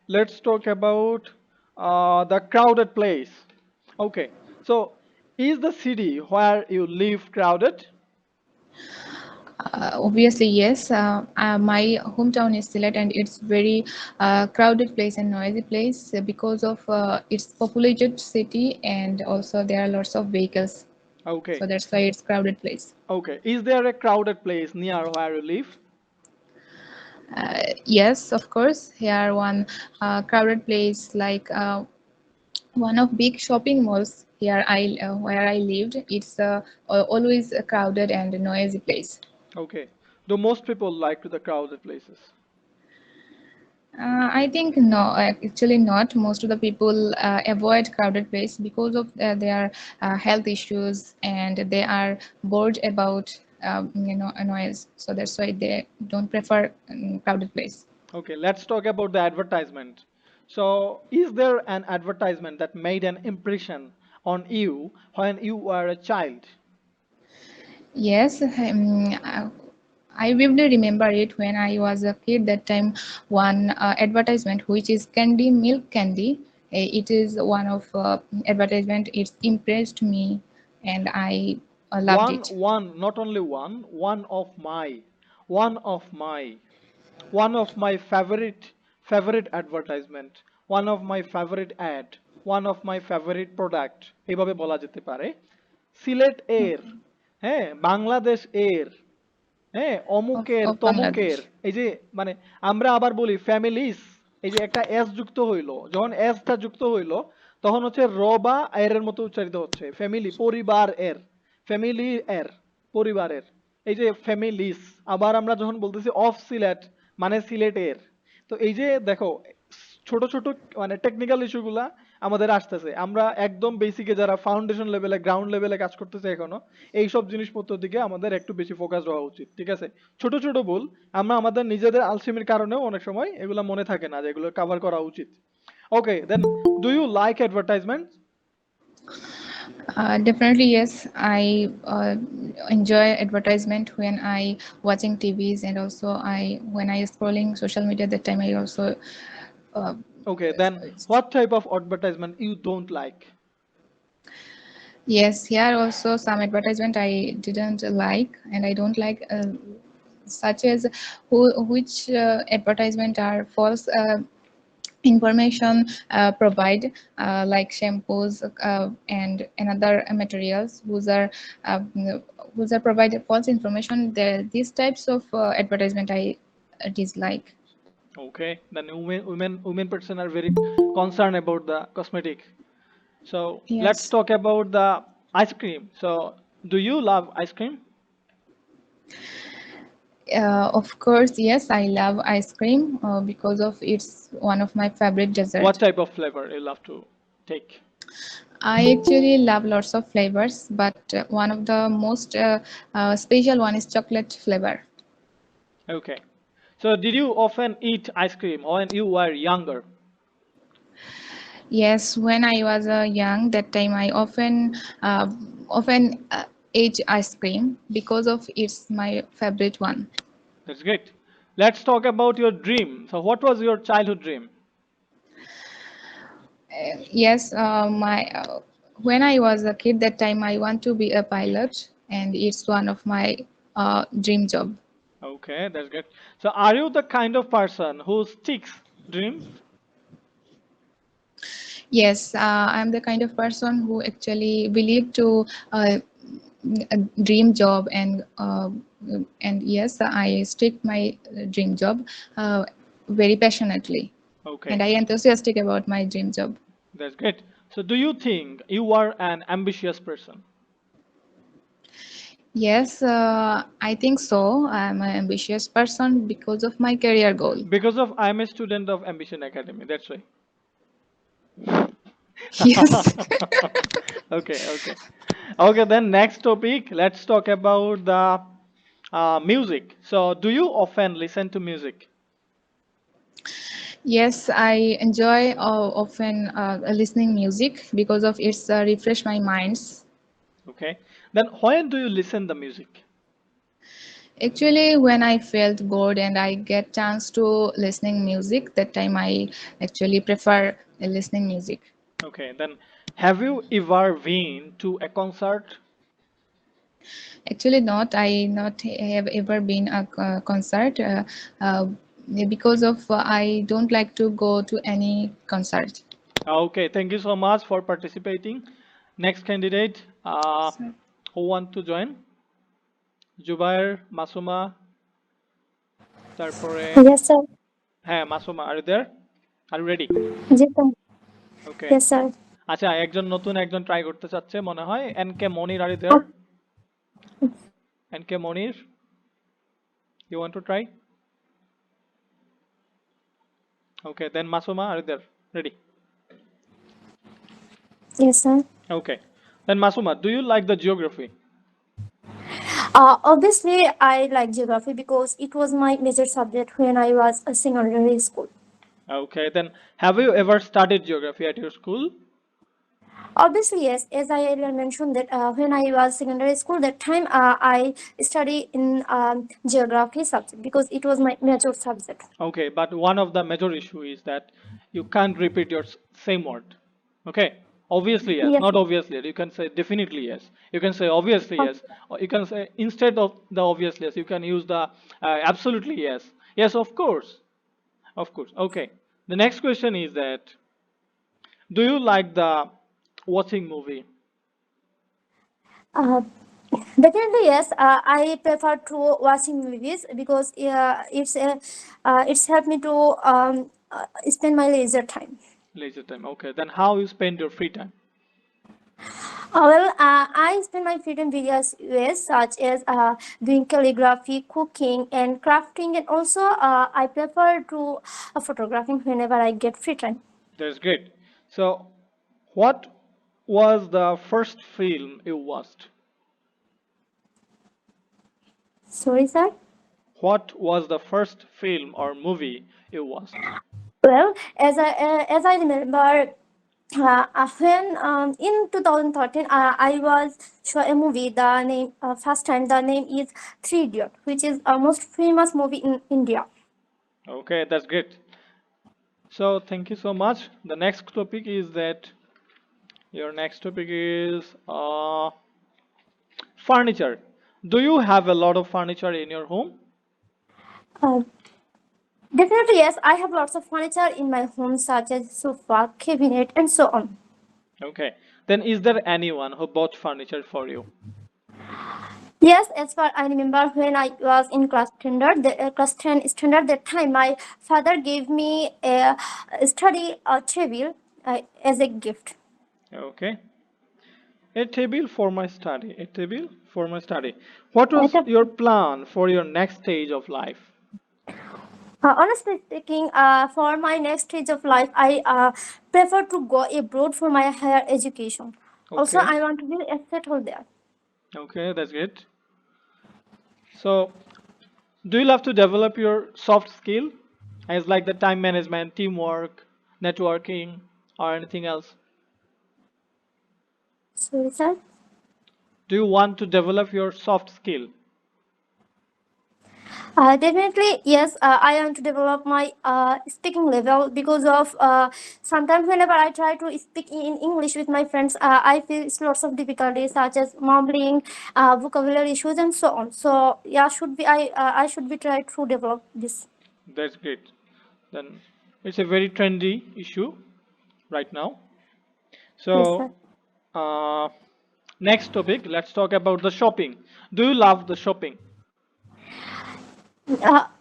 let's talk about the crowded place. Okay, so is the city where you live crowded? Obviously, yes. My hometown is Sylhet, and it's very crowded place and noisy place because of its populated city, and also there are lots of vehicles. So Okay, that's why it's crowded place. okay. Is there a crowded place near where you live? Yes, of course. Here one crowded place like one of big shopping malls here I where I lived. It's always a crowded and noisy place. Okay. Do most people like to the crowded places? I think no, actually not. Most of the people avoid crowded place because of their health issues, and they are bored about noise. So that's why they don't prefer crowded place. Okay, let's talk about the advertisement. So, is there an advertisement that made an impression on you when you were a child? Yes, I vividly remember it when I was a kid. That time, one advertisement which is candy milk candy. It is one of advertisement. It impressed me, and I loved it. Not only one of my, one of my favorite advertisement, one of my favorite ad, one of my favorite product এইভাবে বলা যেতে পারে সিলেট এর, হ্যাঁ বাংলাদেশ এর, হ্যাঁ অমুকের Of তমুকের, Bangladesh. এই যে মানে আমরা আবার বলি ফ্যামিলিস, এই যে একটা এস যুক্ত হইলো, যখন এসটা যুক্ত হইলো তখন হচ্ছে র বা এর মতো উচ্চারিত হচ্ছে ফ্যামিলি, পরিবার এর, ফ্যামিলি এর, পরিবারের, এই যে ফ্যামিলিস। আবার আমরা যখন বলতেছি অফ সিলেট মানে সিলেটের। তো এই যে দেখো ছোট ছোট মানে টেকনিক্যাল ইস্যুগুলা আমাদের আসতেছে, আমরা একদম বেসিকে যারা ফাউন্ডেশন লেভেলে গ্রাউন্ড লেভেলে কাজ করতেছে এখনো, এই সব জিনিসপত্রের দিকে আমাদের একটু বেশি ফোকাস হওয়া উচিত, ঠিক আছে? ছোট ছোট ভুল আমরা আমাদের নিজেদের আলসেমির কারণেও অনেক সময় এগুলা মনে থাকে না যে এগুলো কভার করা উচিত। Okay then, do you like advertisement? Definitely, yes. I enjoy advertisement when I watching TVs, and also I when I scrolling social media. That time I also uh, okay then, what type of advertisement you don't like? yes, here also some advertisement I didn't like, and I don't like, such as which advertisement are false information provide, like shampoos and another materials uh, whose are provided false information. These types of advertisement I dislike. Okay, then women person are very concerned about the cosmetic. So let's Yes. talk about the ice cream. So do you love ice cream? Of course, yes, I love ice cream because of it's one of my favorite What dessert. type of flavor you love to take? I actually love lots of flavors, but one of the most special one is chocolate flavor. Okay. So did you often eat ice cream when you were younger? Yes, when I was young, that time I often ate ice cream because of it's my favorite one. That's great. Let's talk about your dream. So what was your childhood dream? Yes, my when I was a kid, that time I want to be a pilot, and it's one of my dream job. Okay, that's great. So are you the kind of person who sticks dreams? Yes, I'm the kind of person who actually believe to a dream job, and yes, I stick my dream job very passionately, and Okay, I enthusiastic about my dream job. that's great. So do you think you are an ambitious person? Yes, I think so. I'm an ambitious person because of my career goal. Because of I'm a student of Ambition Academy, that's why. Yes. Okay, okay. Okay, then next topic, let's talk about the music. So, do you often listen to music? Yes, I enjoy often listening music because of it's refresh my minds. Okay. Then when do you listen the music? Actually, when I felt bored and I get chance to listening music, that time I actually prefer listening music. Okay, then have you ever been to a concert? Actually, not. I not have ever been a concert uh, because of I don't like to go to any concert. Okay, thank you so much for participating. Next candidate, So, who want to join? Zubair, Masuma, তারপরে Yes, sir. হ্যাঁ Masuma, are there? আর ready? Yes, sir. Okay, Yes, sir. আচ্ছা একজন নতুন একজন try করতে চাচ্ছে মনে হয়। N K Monir, are there? N K Monir, you want to try? Okay, then Masuma, are there? Ready? Yes, sir. Okay, then Masuma, do you like the geography? Obviously, I like geography because it was my major subject when I was a secondary school. Okay, then have you ever studied geography at your school? Obviously, yes. As I earlier mentioned that when I was secondary school, that time I study in geography subject because it was my major subject. Okay, but one of the major issue is that you can't repeat your same word. Okay, obviously yes, Yes. not obviously yes. You can say definitely yes. You can say obviously yes, Okay. or you can say instead of the obviously yes, you can use the absolutely yes. Yes, of course, of course. Okay, the next question is that do you like the watching movie? Uh, Definitely yes. I prefer to watching movies because it's helped me to spend my leisure time. Leisure time. Okay, then how you spend your free time? I spend my free time various ways, such as doing calligraphy, cooking, and crafting, and also I prefer to photographing whenever I get free time. That's great. So, what was the first film you watched? Sorry, sir. What was the first film or movie you watched? Well, as I remember, when in 2013, I was show a movie. The name first time the name is Three Idiot, which is a most famous movie in India. Okay, that's great. So, thank you so much. The next topic is that your next topic is furniture. Do you have a lot of furniture in your home? Uh, Definitely, yes. I have lots of furniture in my home, such as sofa, cabinet, and so on. Okay. Then, is there anyone who bought furniture for you? Yes, as far I remember, when I was in class 10 standard, that time my father gave me a study table as a gift. Okay. A table for my study. A table for my study. What At was a- your plan for your next stage of life? Honestly speaking, for my next stage of life, I prefer to go abroad for my higher education. Also, Okay. I want to be settled there. Okay, that's great. So, do you love to develop your soft skill as like the time management, teamwork, networking, or anything else? Sorry, sir. Do you want to develop your soft skill? Definitely, yes. I want to develop my speaking level because of sometimes whenever I try to speak in English with my friends, I face lots of difficulties such as mumbling, vocabulary issues, and so on. So yeah, I should be trying to develop this. That's great. Then it's a very trendy issue right now. Yes, So, sir. uh, next topic, let's talk about the shopping. Do you love the shopping?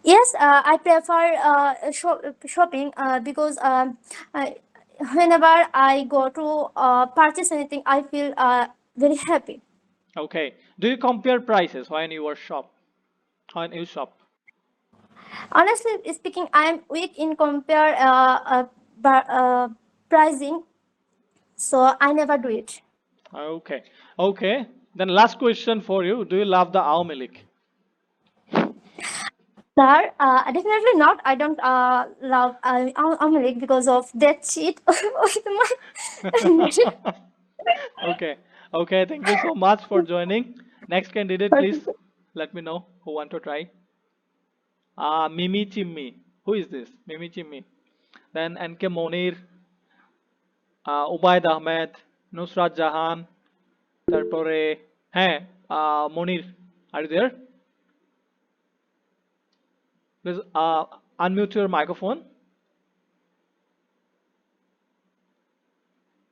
Yes, I prefer shopping because whenever I go to purchase anything, I feel very happy. Okay. Do you compare prices when you are shop? When you shop? Honestly speaking, I am weak in compare pricing, so I never do it. Okay. Okay. Then last question for you. Do you love the Aumilic? Sir, definitely not. I don't love Americ because of that cheat with my. Okay. Okay. Thank you so much for joining. Next candidate, please. Let me know who want to try. Mimi Chimmi. Who is this? Mimi Chimmi. Then NK Monir, Ubaid Ahmed, Nusrat Jahan, তারপরে হ্যাঁ মনির, are you there? Please unmute your microphone.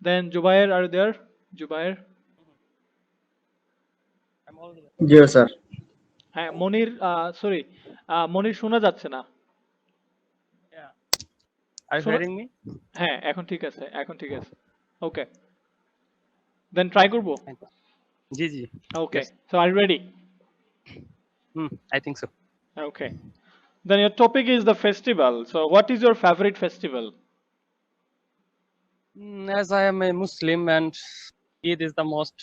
Then Jubair, are you there? Jubair. G sir. হ্যাঁ মনির, sorry মনির শোনা যাচ্ছে না। Are you শোনা, hearing me? হ্যাঁ এখন ঠিক আছে, এখন ঠিক আছে। ওকে, দেন ট্রাই করব। জি জি। Okay, Yes. So are you ready? I think so. Okay, then your topic is the festival. So what is your favorite festival? As I am a Muslim and Eid is the most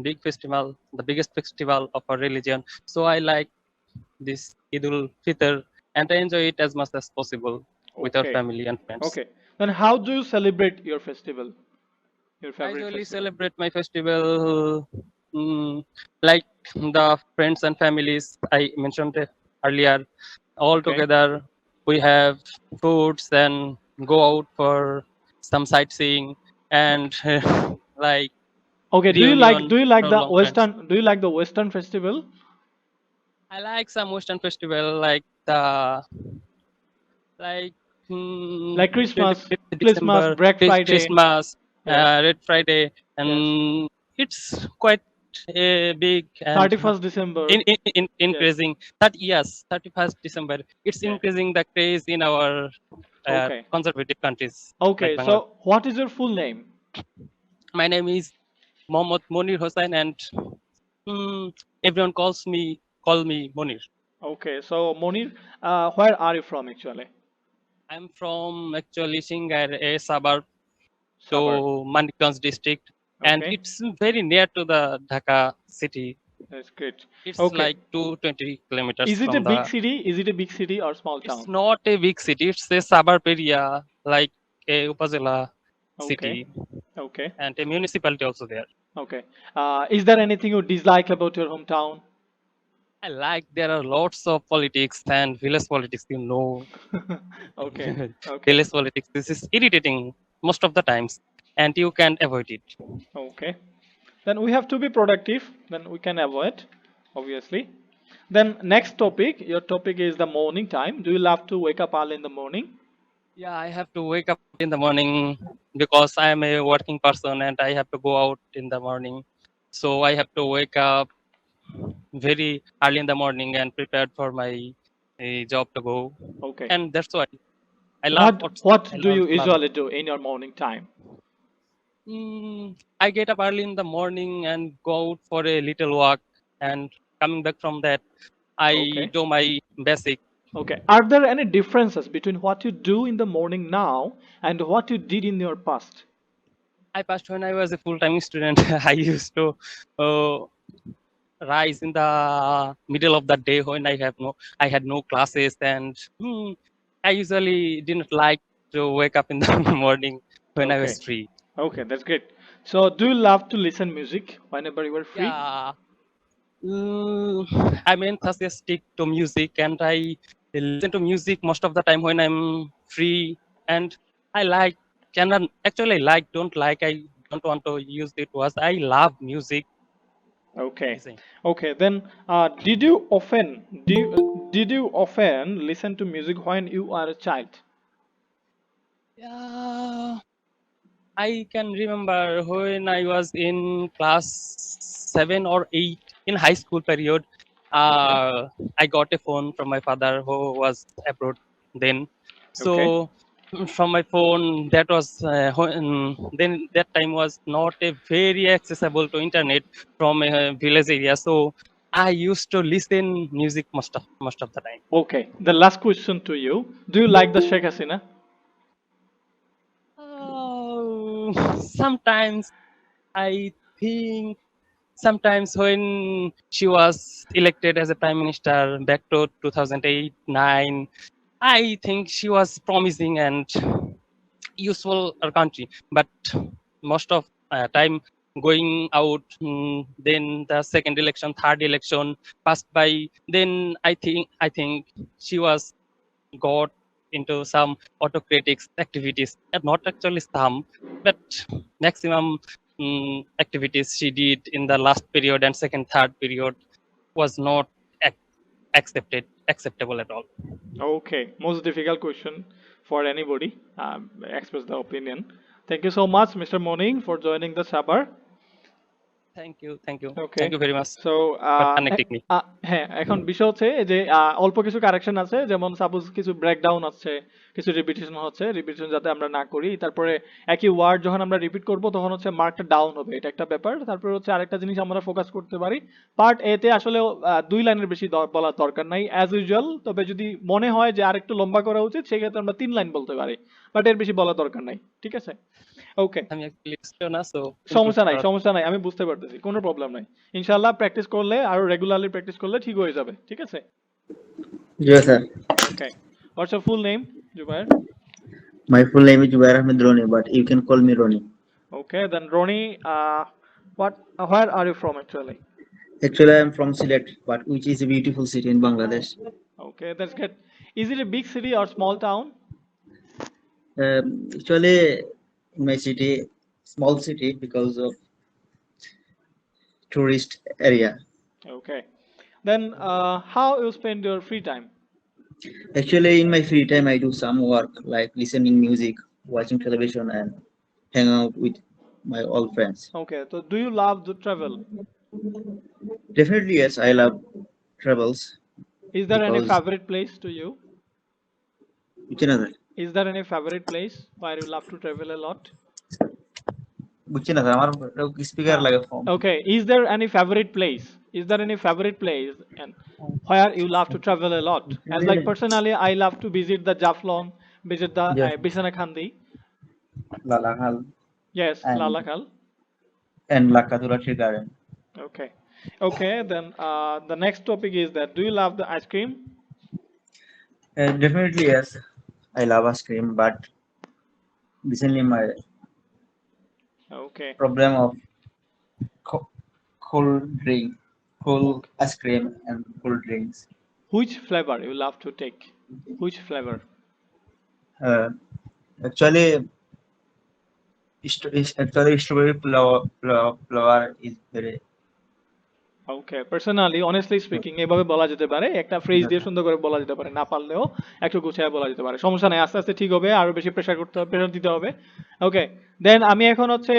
big festival, the biggest festival of our religion. So I like this Eid ul Fitr and I enjoy it as much as possible with our Okay. family and friends. Okay, then how do you celebrate your festival? Your I favorite usually festival? celebrate my festival like the friends and families I mentioned earlier. All Okay. together, we have foods and go out for some sightseeing and like Okay, do you reunion like for the long Western, friends. do you like the Western festival? I like some Western festival like the like Like Christmas, 25th Christmas, December, Black Friday. Christmas, Yes. Red Friday, and it's quite big and 31st December. increasing. That yes, 31st December. It's Yeah. increasing the craze in our Okay. conservative countries. Okay, like so Bangladesh. what is your full name? My name is Mohammad Monir Hossain, and everyone call me Monir. Okay, so Monir, where are you from actually? I'm from actually Singar, a suburb to Suburb. Manikganj district, and Okay. it's very near to the Dhaka city. That's great. It's Okay. like 220 kilometers Is it from a big city? Is it a big city or small It's town? not a big city. It's a suburb area, like a upazila city, Okay. and a municipality also there. Okay. Is there anything you dislike about your hometown? I like there are lots of politics and village politics. Okay. Okay. Village politics. This is irritating most of the times, and you can avoid it. Okay. Then we have to be productive. Then we can avoid, obviously. Then next topic. Your topic is the morning time. Do you love to wake up early in the morning? Yeah, I have to wake up in the morning because I am a working person and I have to go out in the morning. So I have to wake up very early in the morning and prepared for my job to go. Okay. And that's why I love What I do love you learning. usually do in your morning time? I get up early in the morning and go out for a little walk, and coming back from that, I Okay. do my basic. Okay. Are there any differences between what you do in the morning now and what you did in your past? I passed when I was a full-time student. I used to rise in the middle of the day when I had no classes, and I usually didn't like to wake up in the morning when I was Okay. free. Okay, that's great. So, do you love to listen music whenever you are free? Yeah, I'm enthusiastic to music, and I listen to music most of the time when I'm free. And I like, actually like, don't like. I don't want to use it was. I love music. Okay. Listening. Okay, then did you often listen to music when you are a child? Yeah, I can remember when I was in class 7 or 8 in high school period. I got a phone from my father who was abroad then. So from my phone, that was then that time was not a very accessible to internet from a village area. So I used to listen music most of the time. Okay, the last question to you. Do you like the Sheikh Hasina? Sometimes I think sometimes when she was elected as a prime minister back to 2008-9, I think she was promising and useful our country. But most of time going out. Then the second election, third election passed by. Then I think she was got into some autocratic activities, and not actually some, but maximum activities she did in the last period and second, third period was not acceptable at all. Okay, most difficult question for anybody. Express the opinion. Thank you so much, Mr. Moning, for joining the Sabar. Okay Thank you very much so for connecting me. হ্যাঁ, এখন বিষয় হচ্ছে যে অল্প কিছু correction আছে, যেমন suppose কিছু ব্রেকডাউন আছে, কিছু রিপিটেশন হচ্ছে, রিপিটেশন যাতে আমরা না করি। তারপরে একই ওয়ার্ড যখন আমরা রিপিট করব তখন হচ্ছে মার্কটা ডাউন হবে, এটা একটা ব্যাপার। তারপরে হচ্ছে আরেকটা জিনিস আমরা ফোকাস করতে পারি, পার্ট এ তে আসলে 2 লাইনের বেশি বলার দরকার নাই অ্যাজ ইউজুয়াল। তবে যদি মনে হয় যে আরেকটু লম্বা করা উচিত, সেক্ষেত্রে আমরা 3 লাইন বলতে পারি, বাট এর বেশি বলার দরকার নাই, ঠিক আছে? ওকে, আমি actually listener, so সমস্যা নাই, আমি বুঝতে পারতেছি, কোনো প্রবলেম নাই। ইনশাআল্লাহ প্র্যাকটিস করলে আর রেগুলারলি প্র্যাকটিস করলে ঠিক হয়ে যাবে, ঠিক আছে? Yes, sir. Okay, what's your full name, Zubair? My full name is Jubair Ahmed Roni, but you can call me Roni. Okay, then Roni, where are you from actually? Actually, I am from Sylhet, but which is a beautiful city in Bangladesh. Okay, that's good. Is it a big city or small town? Actually, in my city, small city because of tourist area. Okay, then how you spend your free time? Actually, in my free time, I do some work like listening music, watching television, and hang out with my old friends. Okay, so do you love to travel? Definitely, yes, I love travels Is there any because favorite place to you? which another, Is there any favorite place where you love to travel a lot? which another, আমার speaker লাগে phone. Okay, is there any favorite place? Is there any favorite place and where you love to travel a lot? As like personally, I love to visit the Jaflon, visit the Yes. Bisana Khandi. Lalahal Yes, And- Lalakal. and Lakadura Tree Garden. Okay, okay. Then the next topic is that do you love the ice cream? Definitely, yes, I love ice cream, but recently my Okay, problem of cold drink, cold ice cream and cold drinks. which flavor you love to take? Which flavor? Actually, actually strawberry flower is very. Okay, personally honestly speaking এভাবে বলা যেতে পারে, একটা phrase দিয়ে সুন্দর করে বলা যেতে পারে, না পারলেও একটু গুছিয়ে বলা যেতে পারে। সমস্যা নাই, আস্তে আস্তে ঠিক হবে, আরো বেশি প্রেশার দিতে হবে। ওকে, দেন আমি এখন হচ্ছে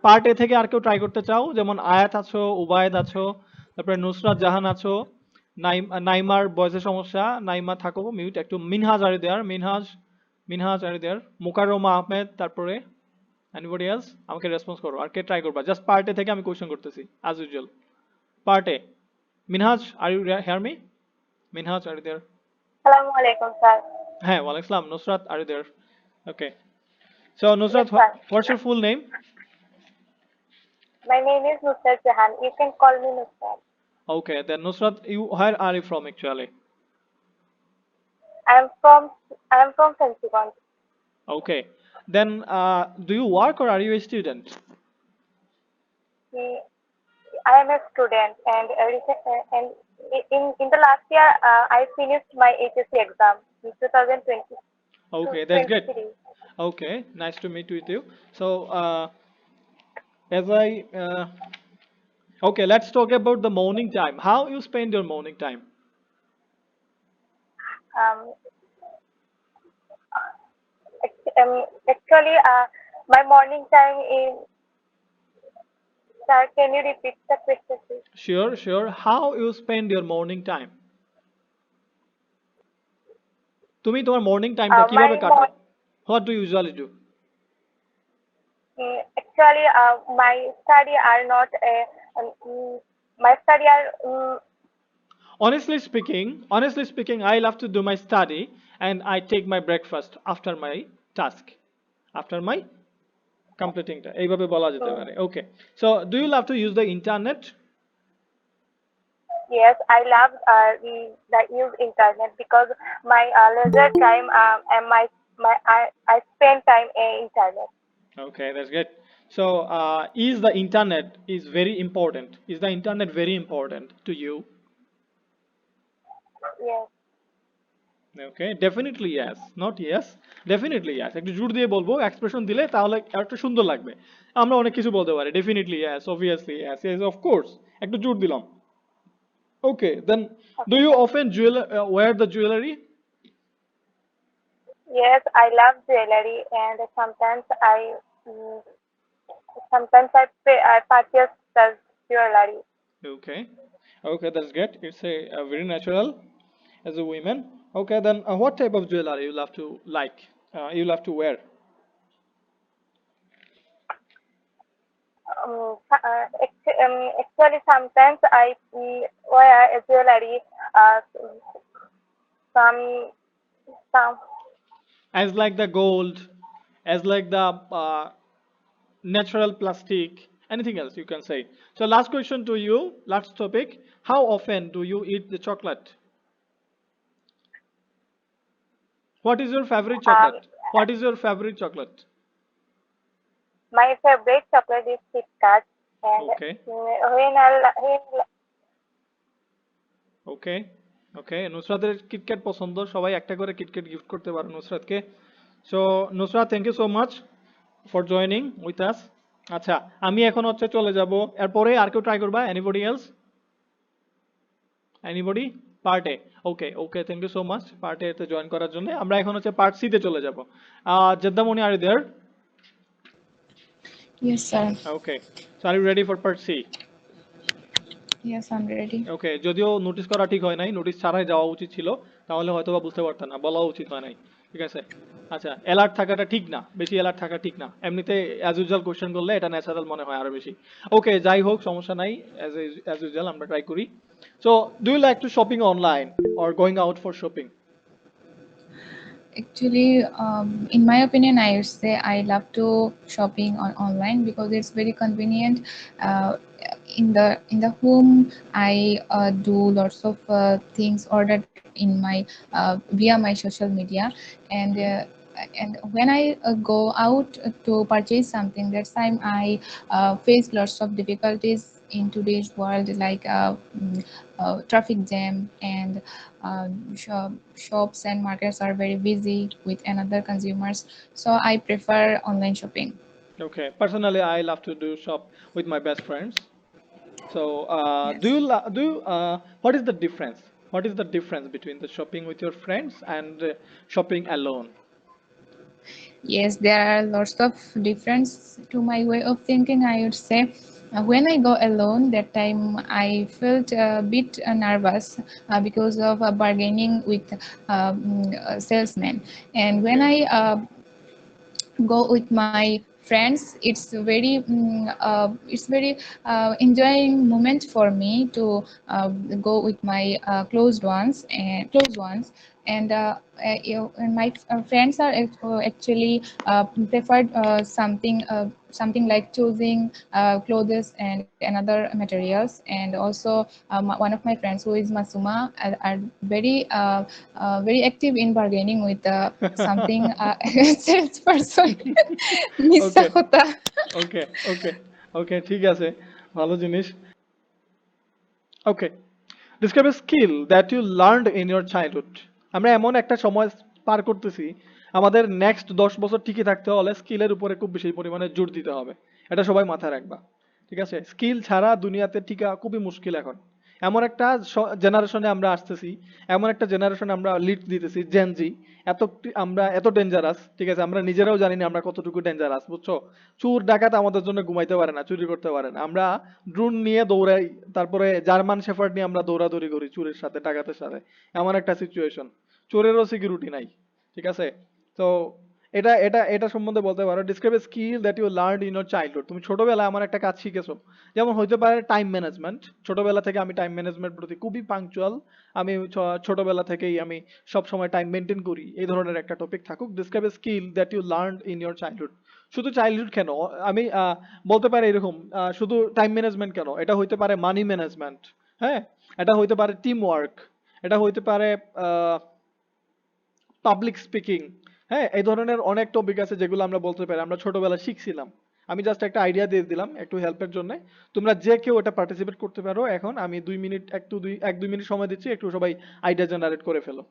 পার্ট এ থেকে আর কেউ ট্রাই করতে চাও? যেমন আয়াত আছো, উবায়েদ আছো, তারপরে নুসরাত জাহান আছো, নাইমার ভয়েসের সমস্যা, নাইমা থাকো মিউট একটু, Minhaj are there, Minhaj are দেয়ার, মুকাররমা আহমেদ, তারপরে এনিবডি এলস? আমাকে রেসপন্স করো, আর কে ট্রাই করবা? জাস্ট পার্ট এ থেকে আমি কোশ্চেন করতেছি as usual. Part A. Minhaj, are you hear me? Minhaj, are you there? Assalamu alaikum, sir. Hey, walaikum salam. Nusrat, are you there? Okay. So Nusrat, Yes, sir. what's your full name? My name is Nusrat Jahan. You can call me Nusrat. Okay, then Nusrat, where are you from actually? I am from Fancygonj. Okay. Then do you work or are you a student? I am a student, and in the last year I finished my HSC exam in 2020. Okay, that's good. 23. Okay, nice to meet with you. So as I okay, let's talk about the morning time. How you spend your morning time? Actually, my morning time is. Sir, can you repeat the question, please? Sure. How you spend your morning time? তুমি তোমার morning টাইমটা কিভাবে My কাটাও? What do you usually do? Actually, my study are not my study are Honestly speaking, I love to do my study and I take my breakfast after my task, after my completing টা এইভাবে বলা যেতে পারে। Okay, so do you love to use the internet? yes, I love the use internet because my leisure time and I spend time in internet. Okay, that's good. So, is the internet is very important? Is the internet very important to you? Yes. Okay, definitely yes. Not yes, definitely yes. একটু জোর দিয়ে বলবো, expression দিলে তাহলে একটা সুন্দর লাগবে। আমরা অনেক কিছু বলতে পারি। Definitely yes, obviously yes, yes of course. একটু জোর দিলাম। Okay, then do you often wear the jewelry? Yes, I love jewelry, and mm, I purchase the jewelry. Okay, okay, that's good. It's a very natural as a woman. Okay, then what type of jewelry you love to like? You love to wear? Actually, sometimes I wear a jewelry. Some some As like the gold, as like the natural plastic, anything else you can say. So last question to you, last topic. How often do you eat the chocolate? What is your favorite um, chocolate? What is your favorite chocolate? my favorite chocolate is Kit Kat, and Okay, okay, okay. নুসরাতের KitKat পছন্দ, সবাই একটা করে KitKat gift করতে পারে নুসরাতকে। So Nusrat, thank you so much for joining with us. আচ্ছা, আমি এখন হচ্ছে চলে যাব। এরপরে আর কেউ ট্রাই করবা? Anybody else? Anybody? Part A? Okay, okay, thank you so much part A তে জয়েন করার জন্য। আমরা এখন হচ্ছে পার্ট সি তে চলে যাব। Jeddamoni, are you there? Yes, sir. Okay, so are you ready for part C? Yes, I'm ready. Okay, যদিও নোটিস করা ঠিক হয় নাই, নোটিস ছাড়াই যাওয়া উচিত ছিল, তাহলে হয়তো বা বুঝতে পারতাম না, বলা উচিত হয় নাই। ঠিক আছে, আচ্ছা, অ্যালার্ট থাকাটা ঠিক না, বেশি অ্যালার্ট থাকা ঠিক না। এমনিতে অ্যাজ ইউজুয়াল কোশ্চেন করলে এটা ন্যাচারাল মনে হয় আরো বেশি। ওকে, যাই হোক, সমস্যা নাই, অ্যাজ ইউজুয়াল আমরা ট্রাই করি। So do you like to shopping online or going out for shopping? Actually, in my opinion, I would say I love to shopping on online because it's very convenient. Uh, in the home, I do lots of things ordered in my via my social media, and and when I go out to purchase something, that time I face lots of difficulties in today's world, like traffic jam, and shops and markets are very busy with another consumers, so I prefer online shopping. Okay, personally, I love to do shop with my best friends. So, Yes. what is the difference? What is the difference between the shopping with your friends and shopping alone? Yes, there are lots of difference to my way of thinking, I would say. When I go alone, that time I felt a bit nervous because of bargaining with salesmen. And when Okay. I go with my friends, it's very enjoying moment for me to go with my close ones, and my friends are actually preferred something like choosing clothes and another materials, and also one of my friends who is Masuma are very active in bargaining with something salesperson. মিথ্যা Okay, কথা। okay, okay, okay, ঠিক আছে, ভালো জিনিস। Okay, describe a skill that you learned in your childhood. আমরা এমন একটা সময় পার করতেছি, আমাদের নেক্সট 10 বছর টিকে থাকতে হলে স্কিলের উপরে খুব বেশি পরিমাণে জোর দিতে হবে। এটা সবাই মাথায় রাখবা। ঠিক আছে, স্কিল ছাড়া দুনিয়াতে টিকা খুবই মুশকিল এখন। এমন একটা জেনারেশনে আমরা আসতেছি, এমন একটা জেনারেশনে আমরা লিড দিতেছি, জেনজি। আমরা এত ডেঞ্জারাস, ঠিক আছে, আমরা নিজেরাও জানি না আমরা কতটুকু ডেঞ্জারাস, বুঝছো? চোর ডাকাত আমাদের জন্য ঘুমাইতে পারে না, চুরি করতে পারে না। আমরা ড্রোন নিয়ে দৌড়াই, তারপরে জার্মান শেফার্ড নিয়ে আমরা দৌড়াদৌড়ি করি চোরের সাথে, ডাকাতের সাথে। এমন একটা সিচুয়েশন, চোরেরও সিকিউরিটি নাই। ঠিক আছে, তো এটা এটা এটা সম্বন্ধে বলতে পারো, describe a skill that you learned in your childhood. তুমি ছোটবেলায় আমার একটা কাজ শিখেছো, যেমন হইতে পারে টাইম ম্যানেজমেন্ট। ছোটবেলা থেকে আমি টাইম ম্যানেজমেন্ট প্রতি খুবই পাংচুয়াল, আমি ছোটবেলা থেকেই আমি সব সময় টাইম মেনটেন করি, এই ধরনের একটা টপিক থাকুক। Describe a skill that you learned in your childhood. শুধু চাইল্ডহুড কেন, আমি বলতে পারি এরকম, শুধু টাইম ম্যানেজমেন্ট কেন, এটা হইতে পারে মানি ম্যানেজমেন্ট, হ্যাঁ, এটা হইতে পারে টিম ওয়ার্ক, এটা হইতে পারে পাবলিক স্পিকিং। হ্যাঁ, এই ধরনের অনেক টপিক আছে যেগুলো আমরা বলতে পারি আমরা ছোটবেলায় শিখছিলাম। আমি জাস্ট একটা আইডিয়া দিয়ে দিলাম একটু হেল্পের জন্য। তোমরা যে কেউ এটা পার্টিসিপেট করতে পারো। এখন আমি 2 মিনিট এক দুই মিনিট সময় দিচ্ছি, একটু সবাই আইডিয়া জেনারেট করে ফেলো।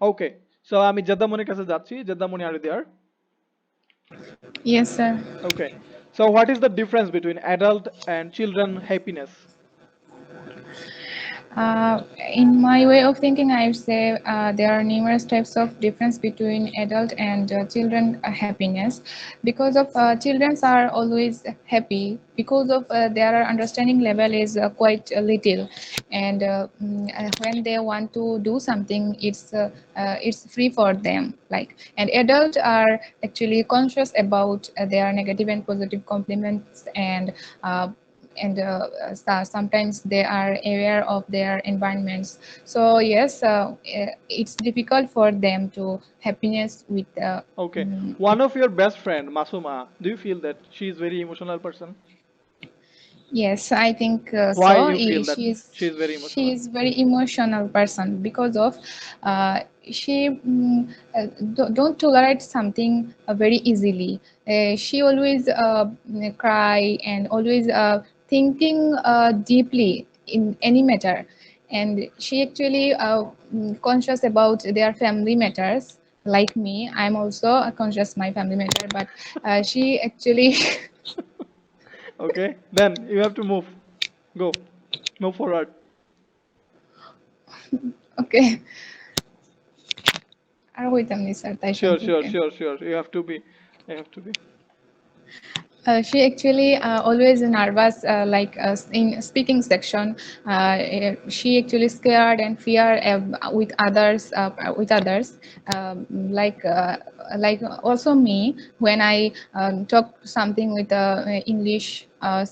ওকে, সো আমি জেদ্দামনির কাছে যাচ্ছি। জেদ্দামনি, আর দেয়ার? Yes, sir. Okay, so what is the difference between adult and children happiness? In my way of thinking, I would say there are numerous types of difference between adult and children happiness. Because of children are always happy because of their understanding level is quite little, and when they want to do something, it's free for them. Like, and adults are actually conscious about their negative and positive compliments, and sometimes they are aware of their environments. So yes, it's difficult for them to happiness with Okay, one of your best friend, Masuma, do you feel that she is very emotional person? yes, I think Why so. you feel that She she is very she emotional? is very emotional person because of she don't tolerate something very easily. She always cry and always thinking deeply in any matter, and she actually conscious about their family matters. Like me, I'm also conscious my family matter, but she actually Okay, then you have to move. Go, move forward. okay. আর হইতাম নি sir তাই Sure, sure, সম্পর্কে sure, sure. You have to be. she actually always nervous in speaking section. She actually scared and fear with others, um, like uh, like also me when I talk something with English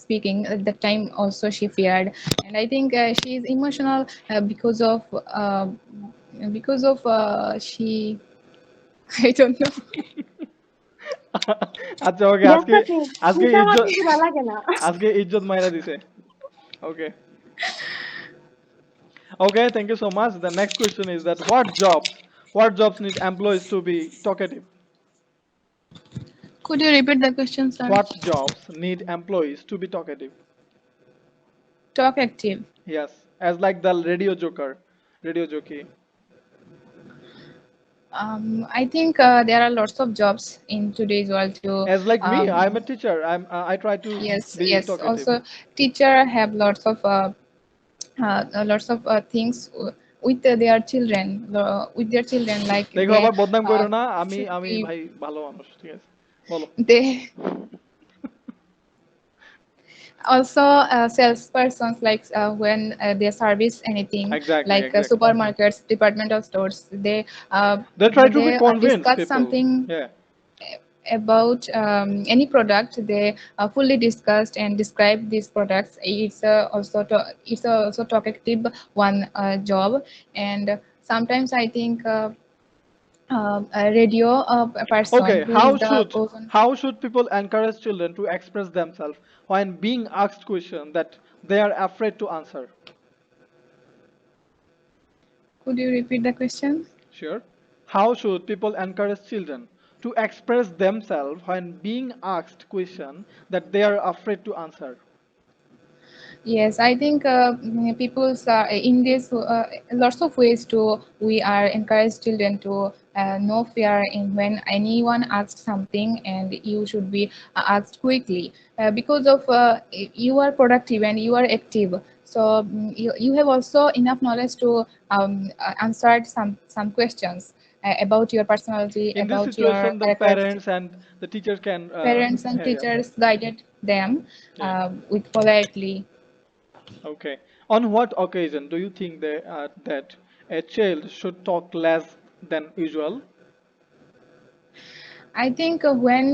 speaking at that time also she feared. And I think she is emotional because of she I don't know. আচ্ছা, ওকে, That's আজকে okay. আজকে এটা আমার ইজ্জত কিছু ভালো লাগে না। আজকে ইজ্জত মাইরা দিছে। ওকে, okay, thank you so much. The next question is that what jobs need employees to be talkative? Could you repeat the question, sir? What jobs need employees to be talkative? Talk active. Yes, as like the radio jockey. I think there are lots of jobs in today's world to As like me, I'm a teacher. I try to yes, be yes. talkative. Also, teacher have lots of things with their children, like দেখো, they আবার বদনাম করো না। আমি should আমি be ভাই ভালো মানুষ, ঠিক আছে, বলো। they also salespersons like when they service anything Exactly, like exactly. supermarkets, departmental stores. They try to be They convinced discuss people. something Yeah. about any product. They fully discussed and describe these products. It's also talkative one job. And sometimes I think a radio person Okay, who is the person. how should people encourage children to express themselves when being asked question that they are afraid to answer? Could you repeat the question? Sure. How should people encourage children to express themselves when being asked question that they are afraid to answer? Yes, I think people's in this lots of ways to we are encourage children to no fear in when anyone asks something, and you should be asked quickly because of you are productive and you are active. So you have also enough knowledge to answer some questions about your personality, In this about your situation, the characteristics. parents and the teacher can Parents and yeah, teachers guided them yeah. with politely. Okay. On what occasion do you think that a child should talk less than usual? I think when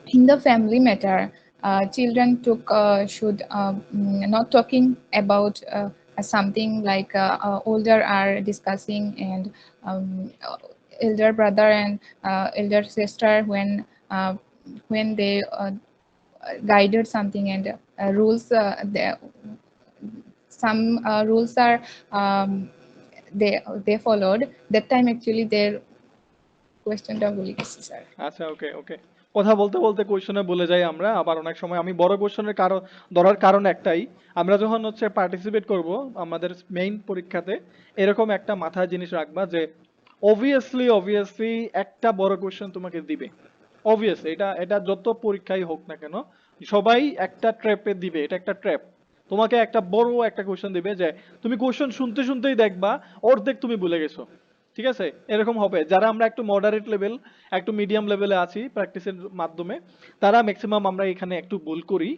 in the family matter, children took should not talking about something like older are discussing, and elder brother and elder sister when they guided something, and some rules are um, they followed that time actually their questionটা ভুলে গেছি sir Acha, okay, okay. কথা বলতে বলতে কোয়েশনে বলে যাই আমরা, আবার অনেক সময় আমি বড় কোয়েশনের কারণ ধরার কারণ একটাই, আমরা যখন হচ্ছে পার্টিসিপেট করব আমাদের মেইন পরীক্ষাতে, এরকম একটা মাথায় জিনিস রাখবা যে অবভিয়াসলি একটা বড় কোয়েশন তোমাকে দিবে। অবভিয়াসলি এটা এটা যত পরীক্ষাই হোক না কেন, সবাই একটা ট্র্যাপে দিবে, এটা একটা ট্র্যাপ। তোমাকে একটা বড় একটা কোয়েশন দিবে যে তুমি কোয়েশন শুনতে শুনতেই দেখবা অর্ধেক তুমি ভুলে গেছো। ঠিক আছে, এরকম হবে। যারা আমরা একটু মডারেট লেভেল, একটু মিডিয়াম লেভেলে আছি প্র্যাকটিসের মাধ্যমে, তারা ম্যাক্সিমাম আমরা এখানে একটু ভুল করি।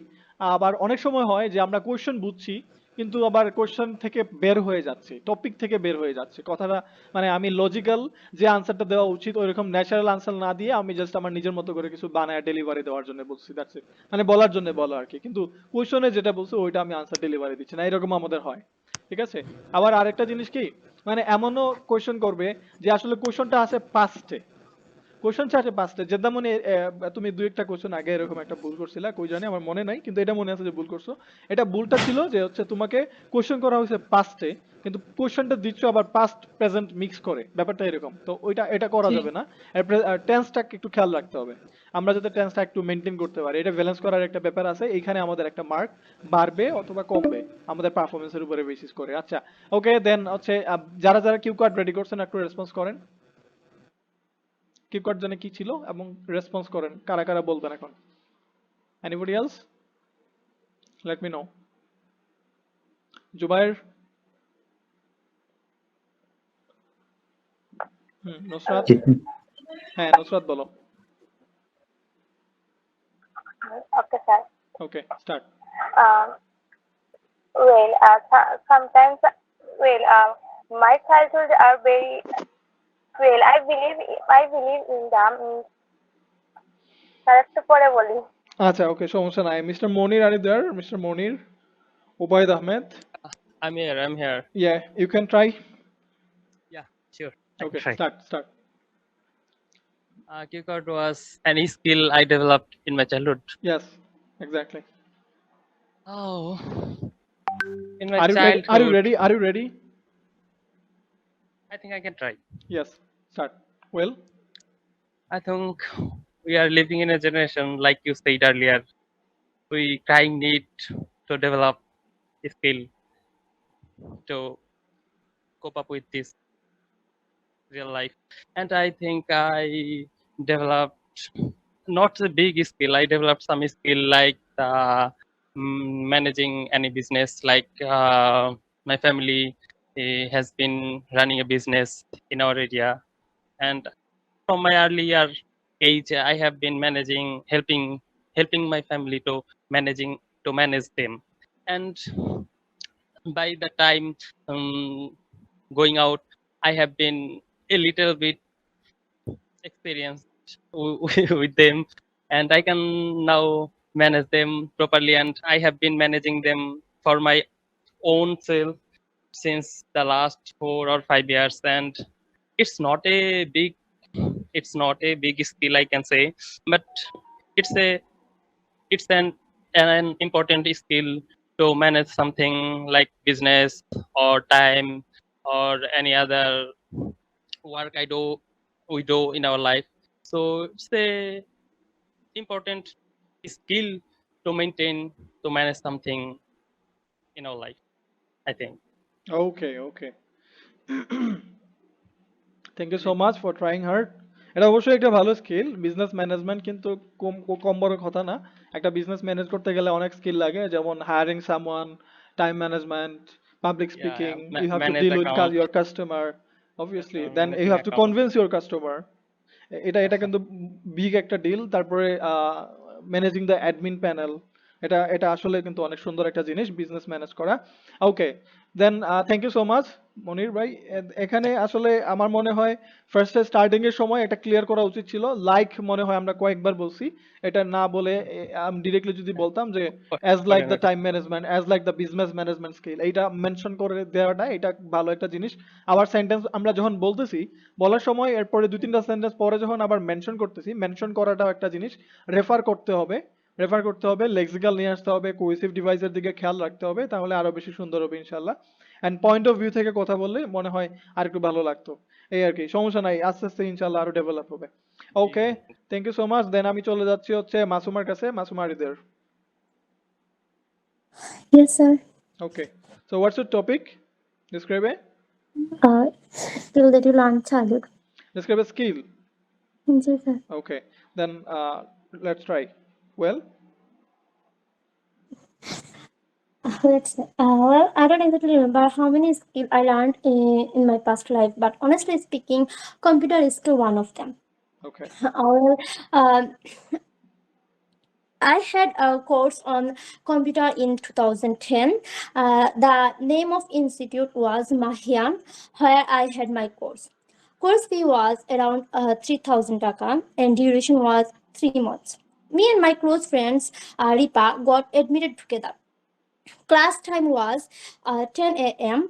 আবার অনেক সময় হয় যে আমরা কোয়েশ্চেন বুঝছি কিন্তু আবার কোয়েশ্চেন থেকে বের হয়ে যাচ্ছে, টপিক থেকে বের হয়ে যাচ্ছে কথাটা, মানে আমি লজিক্যাল যে আনসারটা দেওয়া উচিত ওইরকম ন্যাচারাল আনসার না দিয়ে আমি জাস্ট আমার নিজের মতো করে কিছু বানায় ডেলিভারি দেওয়ার জন্য বলছি, দ্যাটস ইট, মানে বলার জন্য বলো আর কি, কিন্তু কোয়েশ্চনে যেটা বলছো ওইটা আমি আনসার ডেলিভারি দিচ্ছি না, এরকম আমাদের হয়। ঠিক আছে, আবার আরেকটা জিনিস কি, মানে এমনও কোয়েশ্চেন করবে যে আসলে কোয়েশ্চনটা আছে পাস্টে, কোশ্চেন আছে পাঁচটা, যেটা মনে তুমি দুই একটা কোশ্চেন আগে এরকম একটা ভুল করছিলা, কই জানি আমার মনে নাই, কিন্তু এটা মনে আছে যে ভুল করছো। এটা ভুলটা ছিল যে হচ্ছে তোমাকে কোশ্চেন করা হয়েছে পাস্টে, কিন্তু কোশ্চেনটা দিচ্ছ আবার পাস্ট প্রেজেন্ট মিক্স করে, ব্যাপারটা এরকম, তো ওইটা এটা করা যাবে না। টেন্সটাকে একটু খেয়াল রাখতে হবে, আমরা যাতে টেন্সটা একটু মেনটেন করতে পারি, এটা ব্যালেন্স করার একটা ব্যাপার আছে, এইখানে আমাদের একটা মার্ক বাড়বে অথবা কমবে আমাদের পারফরমেন্সের উপরে বেসিস করে। আচ্ছা, ওকে, দেন হচ্ছে যারা যারা কিউ কার্ড রেডি করছেন একটু রেসপন্স করেন, কিউকার্ড জানে কি ছিল এবং রেসপন্স করেন কারা কারা বলবেন এখন। Anybody else, let me know. Zubair, Nusrat, হ্যাঁ নুসরাত বলো। Okay, sir. Okay, start. Um, sometimes, my childhood are very well. I believe in them. আরেকটু পরে বলি। আচ্ছা, ওকে, সমস্যা নাই। Mister Monir, are there mister Monir, Ubaid Ahmed, I'm here. Yeah you can try. Yeah, sure. I can okay, try. Start. Cue card was any skill I developed in my childhood. Yes, exactly. Oh, in my are you childhood, ready, are you ready? I think I can try. Yes, start. Well, I think we are living in a generation, like you said earlier, we crying need to develop a skill to cope up with this real life. And I think I developed not a big skill, I developed some skill like managing any business, like my family has been running a business in our area, and from my earlier age I have been helping my family to manage them. And by the time going out, I have been a little bit experienced with them, and I can now manage them properly, and I have been managing them for my own self since the last 4 or 5 years. And it's not a big skill, I can say, but it's a it's an important skill to manage something like business or time or any other work we do in our life. So it's a important skill to maintain, to manage something in our life, I think. Okay, okay, thank you so much for trying hard. এটা অবশ্যই একটা ভালো skill, business management কিন্তু কম কম বড় কথা না। একটা business manage করতে গেলে অনেক স্কিল লাগে, যেমন hiring someone, time management, public speaking, you have to Manage deal with account, your customer, obviously, then you managing have to account. Convince your customer, এটা এটা কিন্তু বিগ একটা ডিল। তারপরে ম্যানেজিং দ্য অ্যাডমিন প্যানেল, এটা এটা আসলে কিন্তু অনেক সুন্দর একটা জিনিস বিজনেস ম্যানেজ করা। ওকে, দেন থ্যাংক ইউ সো মাচ মনির ভাই। এখানে আসলে আমার মনে হয় ফার্স্টে স্টার্টিং এর সময় এটা ক্লিয়ার করা উচিত ছিল, লাইক মনে হয় আমরা কয়েকবার বলছি, এটা না বলে আমি ডিরেক্টলি যদি বলতাম যে as like the time management, as like the business management skill, এইটা মেনশন করে দেওয়াটা এটা ভালো একটা জিনিস। আবার সেন্টেন্স আমরা যখন বলতেছি, বলার সময় এরপরে দুই তিনটা সেন্টেন্স পরে যখন আবার মেনশন করতেছি, মেনশন করাটাও একটা জিনিস, রেফার করতে হবে, লেক্সিক্যাল নিয়ে আসতে হবে, কোহেসিভ ডিভাইসের দিকে খেয়াল রাখতে হবে, তাহলে আরো বেশি সুন্দর হবে ইনশাল্লাহ। এন্ড পয়েন্ট অফ ভিউ থেকে কথা বললে মনে হয় আর একটু ভালো লাগতো, এই আর কি। সমস্যা নাই, আস্তে আস্তে ইনশাল্লাহ আরো ডেভেলপ হবে। ওকে, থ্যাংক ইউ সো মাচ। দেন আমি চলে যাচ্ছি হচ্ছে মাসুমার কাছে। Masuma, are there? Yes, sir. Okay, so what's your topic? Describe A Skill that you learn childhood. Describe a skill. Yes, sir. Okay, then let's try. Well, Let's say, well, I don't exactly remember how many skills I learned in my past life, but honestly speaking, computer is still one of them. okay. Well, um, I had a course on computer in 2010. The name of institute was Mahian, where I had my course. Course fee was around 3,000 taka and duration was 3 months. Me and my close friends, Ripa, got admitted together. Class time was 10 a.m.,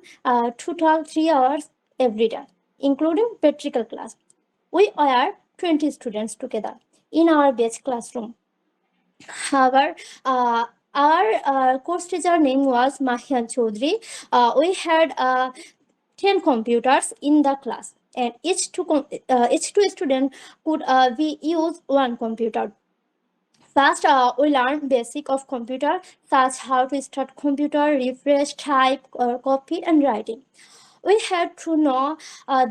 total 3 hours every day, including practical class. We were 20 students together in our batch classroom. However, our course teacher name was Mahian Chaudhry. We had 10 computers in the class, and each two student could we use one computer. First, we learned basic of computer, such how to start computer, refresh, type, copy, and writing. We had to know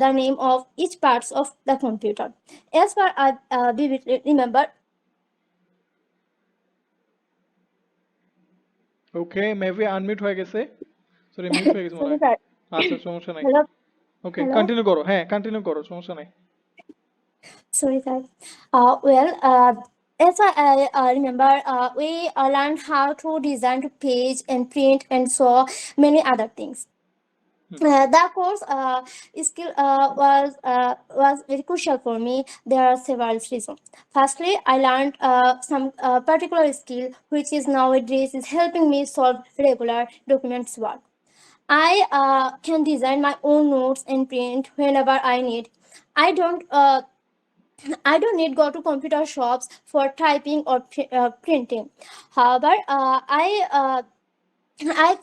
the name of each parts of the computer. As far as vividly remember, okay, maybe unmute হয়ে গেছে। Sorry, mute হয়ে গেছে মনে sorry, হয়। sir. আচ্ছা, সমস্যা নাই। Hello, ওকে, hello. Continue করো। হ্যাঁ, কন্টিনিউ করো, সমস্যা নাই। Sorry, sir. As I remember, we learned how to design the page and print and so many other things. The course skill was very crucial for me. There are several reasons. Firstly, I learned some particular skill which is nowadays is helping me solve regular documents work. I can design my own notes and print whenever I need. I don't need go to computer shops for typing or printing. However, I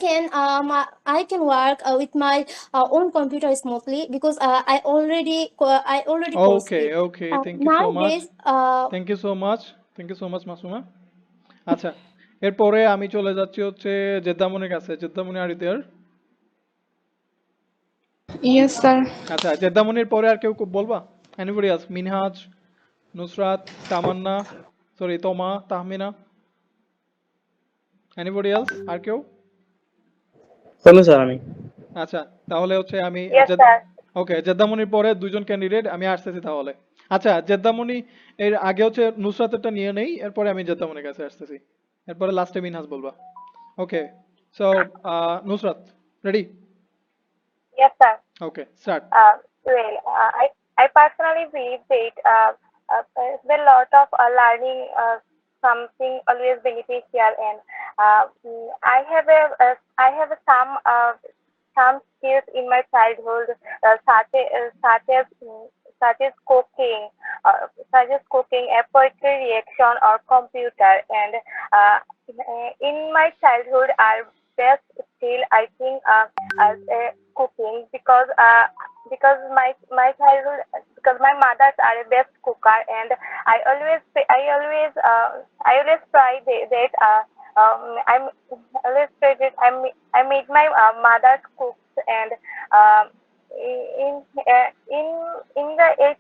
can work with my own computer smoothly because I already course okay, it. Okay, thank you so much. Nowadays, thank you so much, thank you so much Masuma. আচ্ছা, এরপরে আমি চলে যাচ্ছি হচ্ছে জেদ্দামনির কাছে। জেদ্দামনি, আর দেয়ার? Yes, sir. আচ্ছা, জেদ্দামনির পরে আর কেউ বলবা? Anybody else? Minhaj, Nusrat, Tamanna, sorry Toma, Tahmina? Anybody else? আর কেউ? বলুন স্যার আমি। আচ্ছা, তাহলে হচ্ছে আমি Yes, sir. ওকে, জেদ্দামনির পরে দুইজন ক্যান্ডিডেট, আমি আসতেছি তাহলে। আচ্ছা, জেদ্দামনি এর আগে হচ্ছে নুসরাতেরটা নিয়ে নেই, এরপরে আমি জেদ্দামনির কাছে আসতেছি, এরপরে লাস্টে মিনহাজ বলবা। Okay, so Nusrat, ready? Yes, sir. Okay, start. I personally believe that there's a lot of learning something always beneficial, and I have some skills in my childhood, such as cooking, a poetry reaction or computer, and in my childhood, our best skill I think as cooking, because my childhood, because my mothers are a best cooker, and I always try that I'm always try that I made my mother's cooks, and in in the 8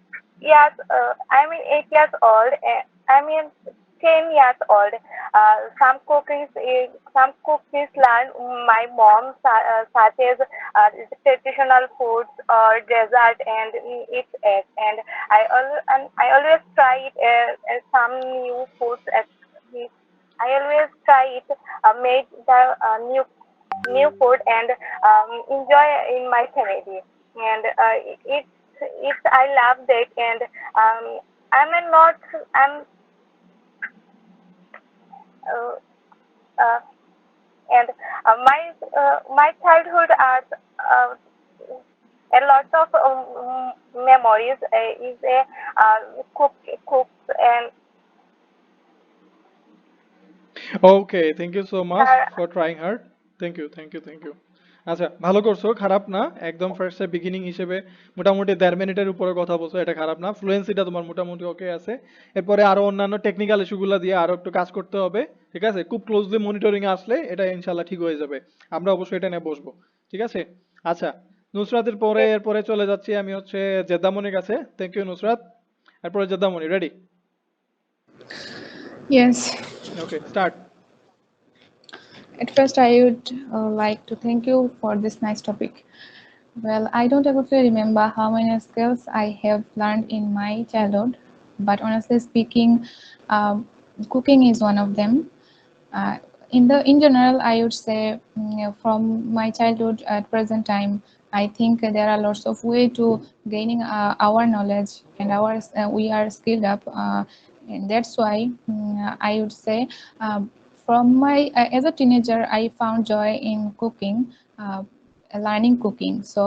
years I'm 8 years old, I'm in 10 years old. Some cookies learn my mom, such as traditional foods or dessert, and its egg. And I always try it, some new foods. I always try it, make the new food, and enjoy in my family. And it's I love that, and I'm a not I'm uh, uh, and my childhood are a lot of memories. Is a cooks and okay, thank you so much Sir, for trying hard. Thank you, thank you, thank you. আচ্ছা, ভালো করছো, খারাপ না। একদম ফার্স্টে beginning হিসেবে মোটামুটি 1.5 মিনিটের উপরে কথা বলছো, এটা খারাপ না। ফ্লুয়েন্সিটা তোমার মোটামুটি ওকে আছে। এরপরে আরো অন্যান্য টেকনিক্যাল ইস্যুগুলো দিয়ে আরো একটু কাজ করতে হবে। ঠিক আছে, খুব ক্লোজলি মনিটরিং আসলে এটা ইনশাল্লাহ ঠিক হয়ে যাবে। আমরা অবশ্যই এটা নিয়ে বসবো। ঠিক আছে। আচ্ছা, নুসরাতের পরে এরপরে চলে যাচ্ছি আমি হচ্ছে জেদ্দামনির কাছে। Thank you Nusrat. এরপরে Jeddamoni, ready? Yes. Okay, start. At first, I would like to thank you for this nice topic. Well, I don't exactly remember how many skills I have learned in my childhood, but honestly speaking, cooking is one of them. In general, I would say from my childhood at present time, I think there are lots of way to gaining our knowledge and we are skilled up, and that's why I would say from my as a teenager, I found joy in cooking. Learning cooking. So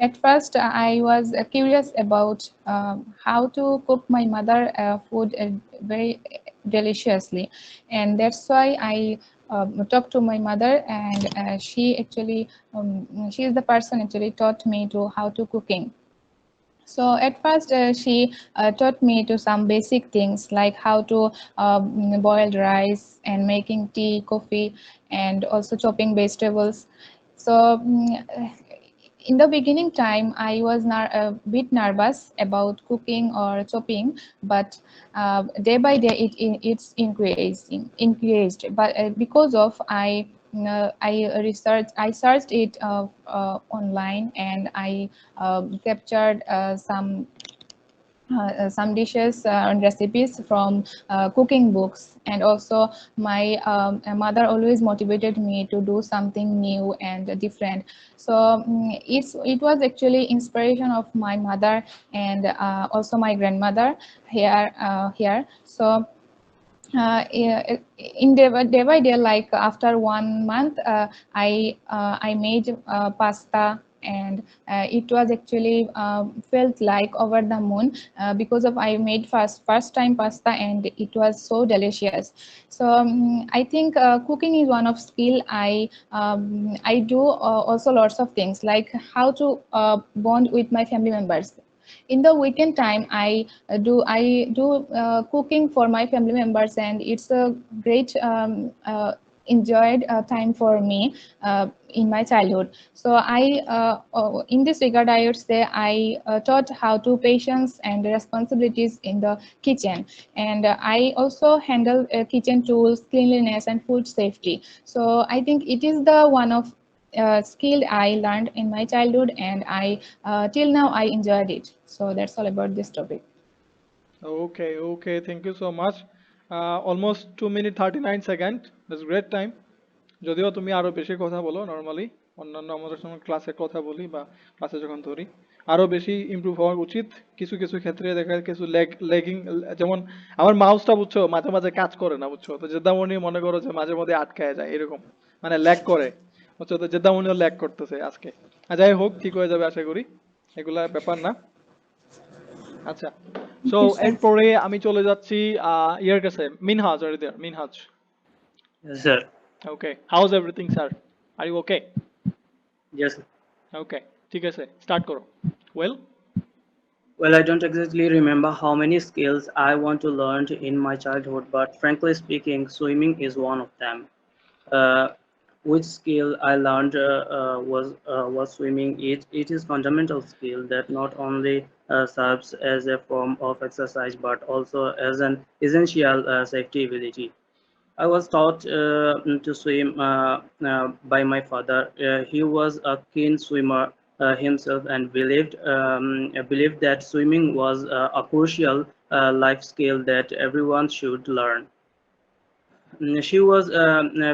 at first I was curious about how to cook my mother food very deliciously, and that's why I talked to my mother, and she is the person actually taught me to how to cooking. So at first she taught me to some basic things like how to boil rice and making tea, coffee, and also chopping vegetables. So in the beginning time, I was a bit nervous about cooking or chopping, but day by day it's increased. But because of I searched it online, and I captured some dishes and recipes from cooking books, and also my mother always motivated me to do something new and different. So it was actually inspiration of my mother and also my grandmother here. So in day by day, like after 1 month, I made pasta, and it was actually felt like over the moon because of I made first time pasta, and it was so delicious. So I think cooking is one of skill. I do also lots of things like how to bond with my family members. In the weekend time, I do cooking for my family members, and it's a great enjoyed time for me in my childhood. So in this regard, I would say I taught how to patience and responsibilities in the kitchen, and I also handle kitchen tools, cleanliness, and food safety. So I think it is the one of skill I learned in my childhood, and I till now I enjoyed it. So that's all about this topic. Okay, okay, thank you so much. Almost 2 minutes 39 second, that's great time. যদিও তুমি আরো বেশি কথা বলো normally, অন্যান্য আমাদের সঙ্গে ক্লাসে কথা বলি বা ক্লাসে যখন ধরি, আরো বেশি ইমপ্রুভ হওয়া উচিত। কিছু কিছু ক্ষেত্রে দেখা যায় কিছু লেগিং, যেমন আমার মাউসটা বুঝছো মাঝে মাঝে কাজ করে না, বুঝছো তো জেদ্দামণি মনে করো যে মাঝে মধ্যে আটকায় যায় এরকম, মানে ল্যাগ করে, বুঝছো তো জেদ্দামণিও ল্যাগ করতেছে আজকে। যাই হোক, ঠিক হয়ে যাবে আশা করি, এগুলা ব্যাপার না। আচ্ছা, সো Thank you, sir. এরপরে আমি চলে যাচ্ছি ইয়ার কাছে, Minhaj, are there Minhaj. Yes, sir. Okay, how's everything sir, are you okay? Yes, sir. Okay, ঠিক আছে, স্টার্ট করো। Well, Well, I don't exactly remember how many skills I want to learn in my childhood, but frankly speaking, swimming is one of them. Uh, which skill I learned was swimming. It is fundamental skill that not only serves as a form of exercise but also as an essential safety ability. I was taught to swim by my father. He was a keen swimmer himself, and believed that swimming was a crucial life skill that everyone should learn. She was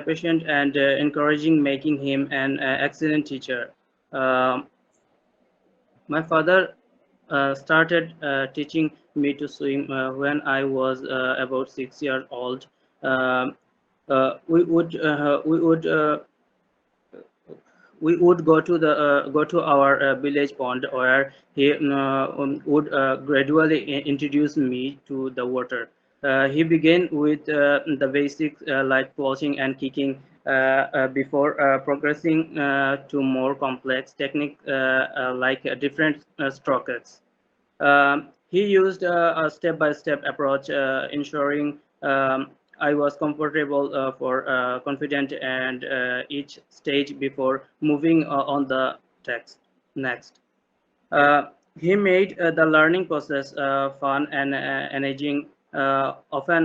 patient and encouraging, making him an excellent teacher. Um my father started teaching me to swim when I was about 6 years old. Um, we would go to our village pond where he would gradually introduce me to the water. He began with the basics like crouching and kicking before progressing to more complex technique like different strokes. He used a step-by-step approach, ensuring I was comfortable for confident and each stage before moving on the text next. He made the learning process fun and engaging, often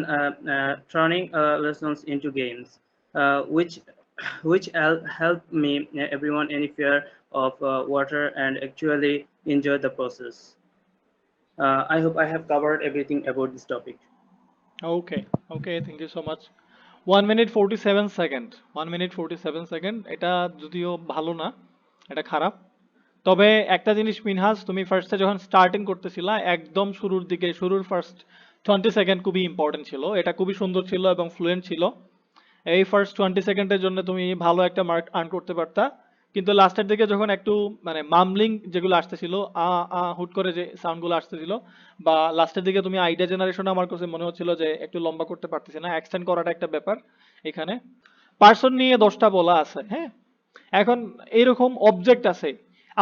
turning lessons into games, which helped me everyone any fear of water and actually enjoy the process. I hope I have covered everything about this topic. Okay, okay, thank you so much. 1 minute 47 second, 1 minute 47 second, এটা যদিও ভালো না, এটা খারাপ। তবে একটা জিনিস মিনহাজ, তুমি ফার্স্টে যখন স্টার্টিং করতেছিলা একদম শুরুর দিকে, শুরুর ফার্স্ট 20 সেকেন্ড খুবই ইম্পর্টেন্ট ছিল, এটা খুবই সুন্দর ছিল এবং ফ্লুয়েন্ট ছিল। এই ফার্স্ট 20 সেকেন্ডের জন্য তুমি ভালো একটা মার্ক আর্ন করতে পারতা, কিন্তু লাস্টের দিকে যখন একটু মানে মামলিং যেগুলো আসতেছিল, হুট করে যে সাউন্ডগুলো আসতেছিল, বা লাস্টের দিকে তুমি আইডিয়া জেনারেশন আমার কাছে মনে হচ্ছিল যে একটু লম্বা করতে পারতেছি না, এক্সটেন্ড করাটা একটা ব্যাপার এখানে। পার্সন নিয়ে 10টা বলা আছে, হ্যাঁ। এখন এইরকম অবজেক্ট আছে,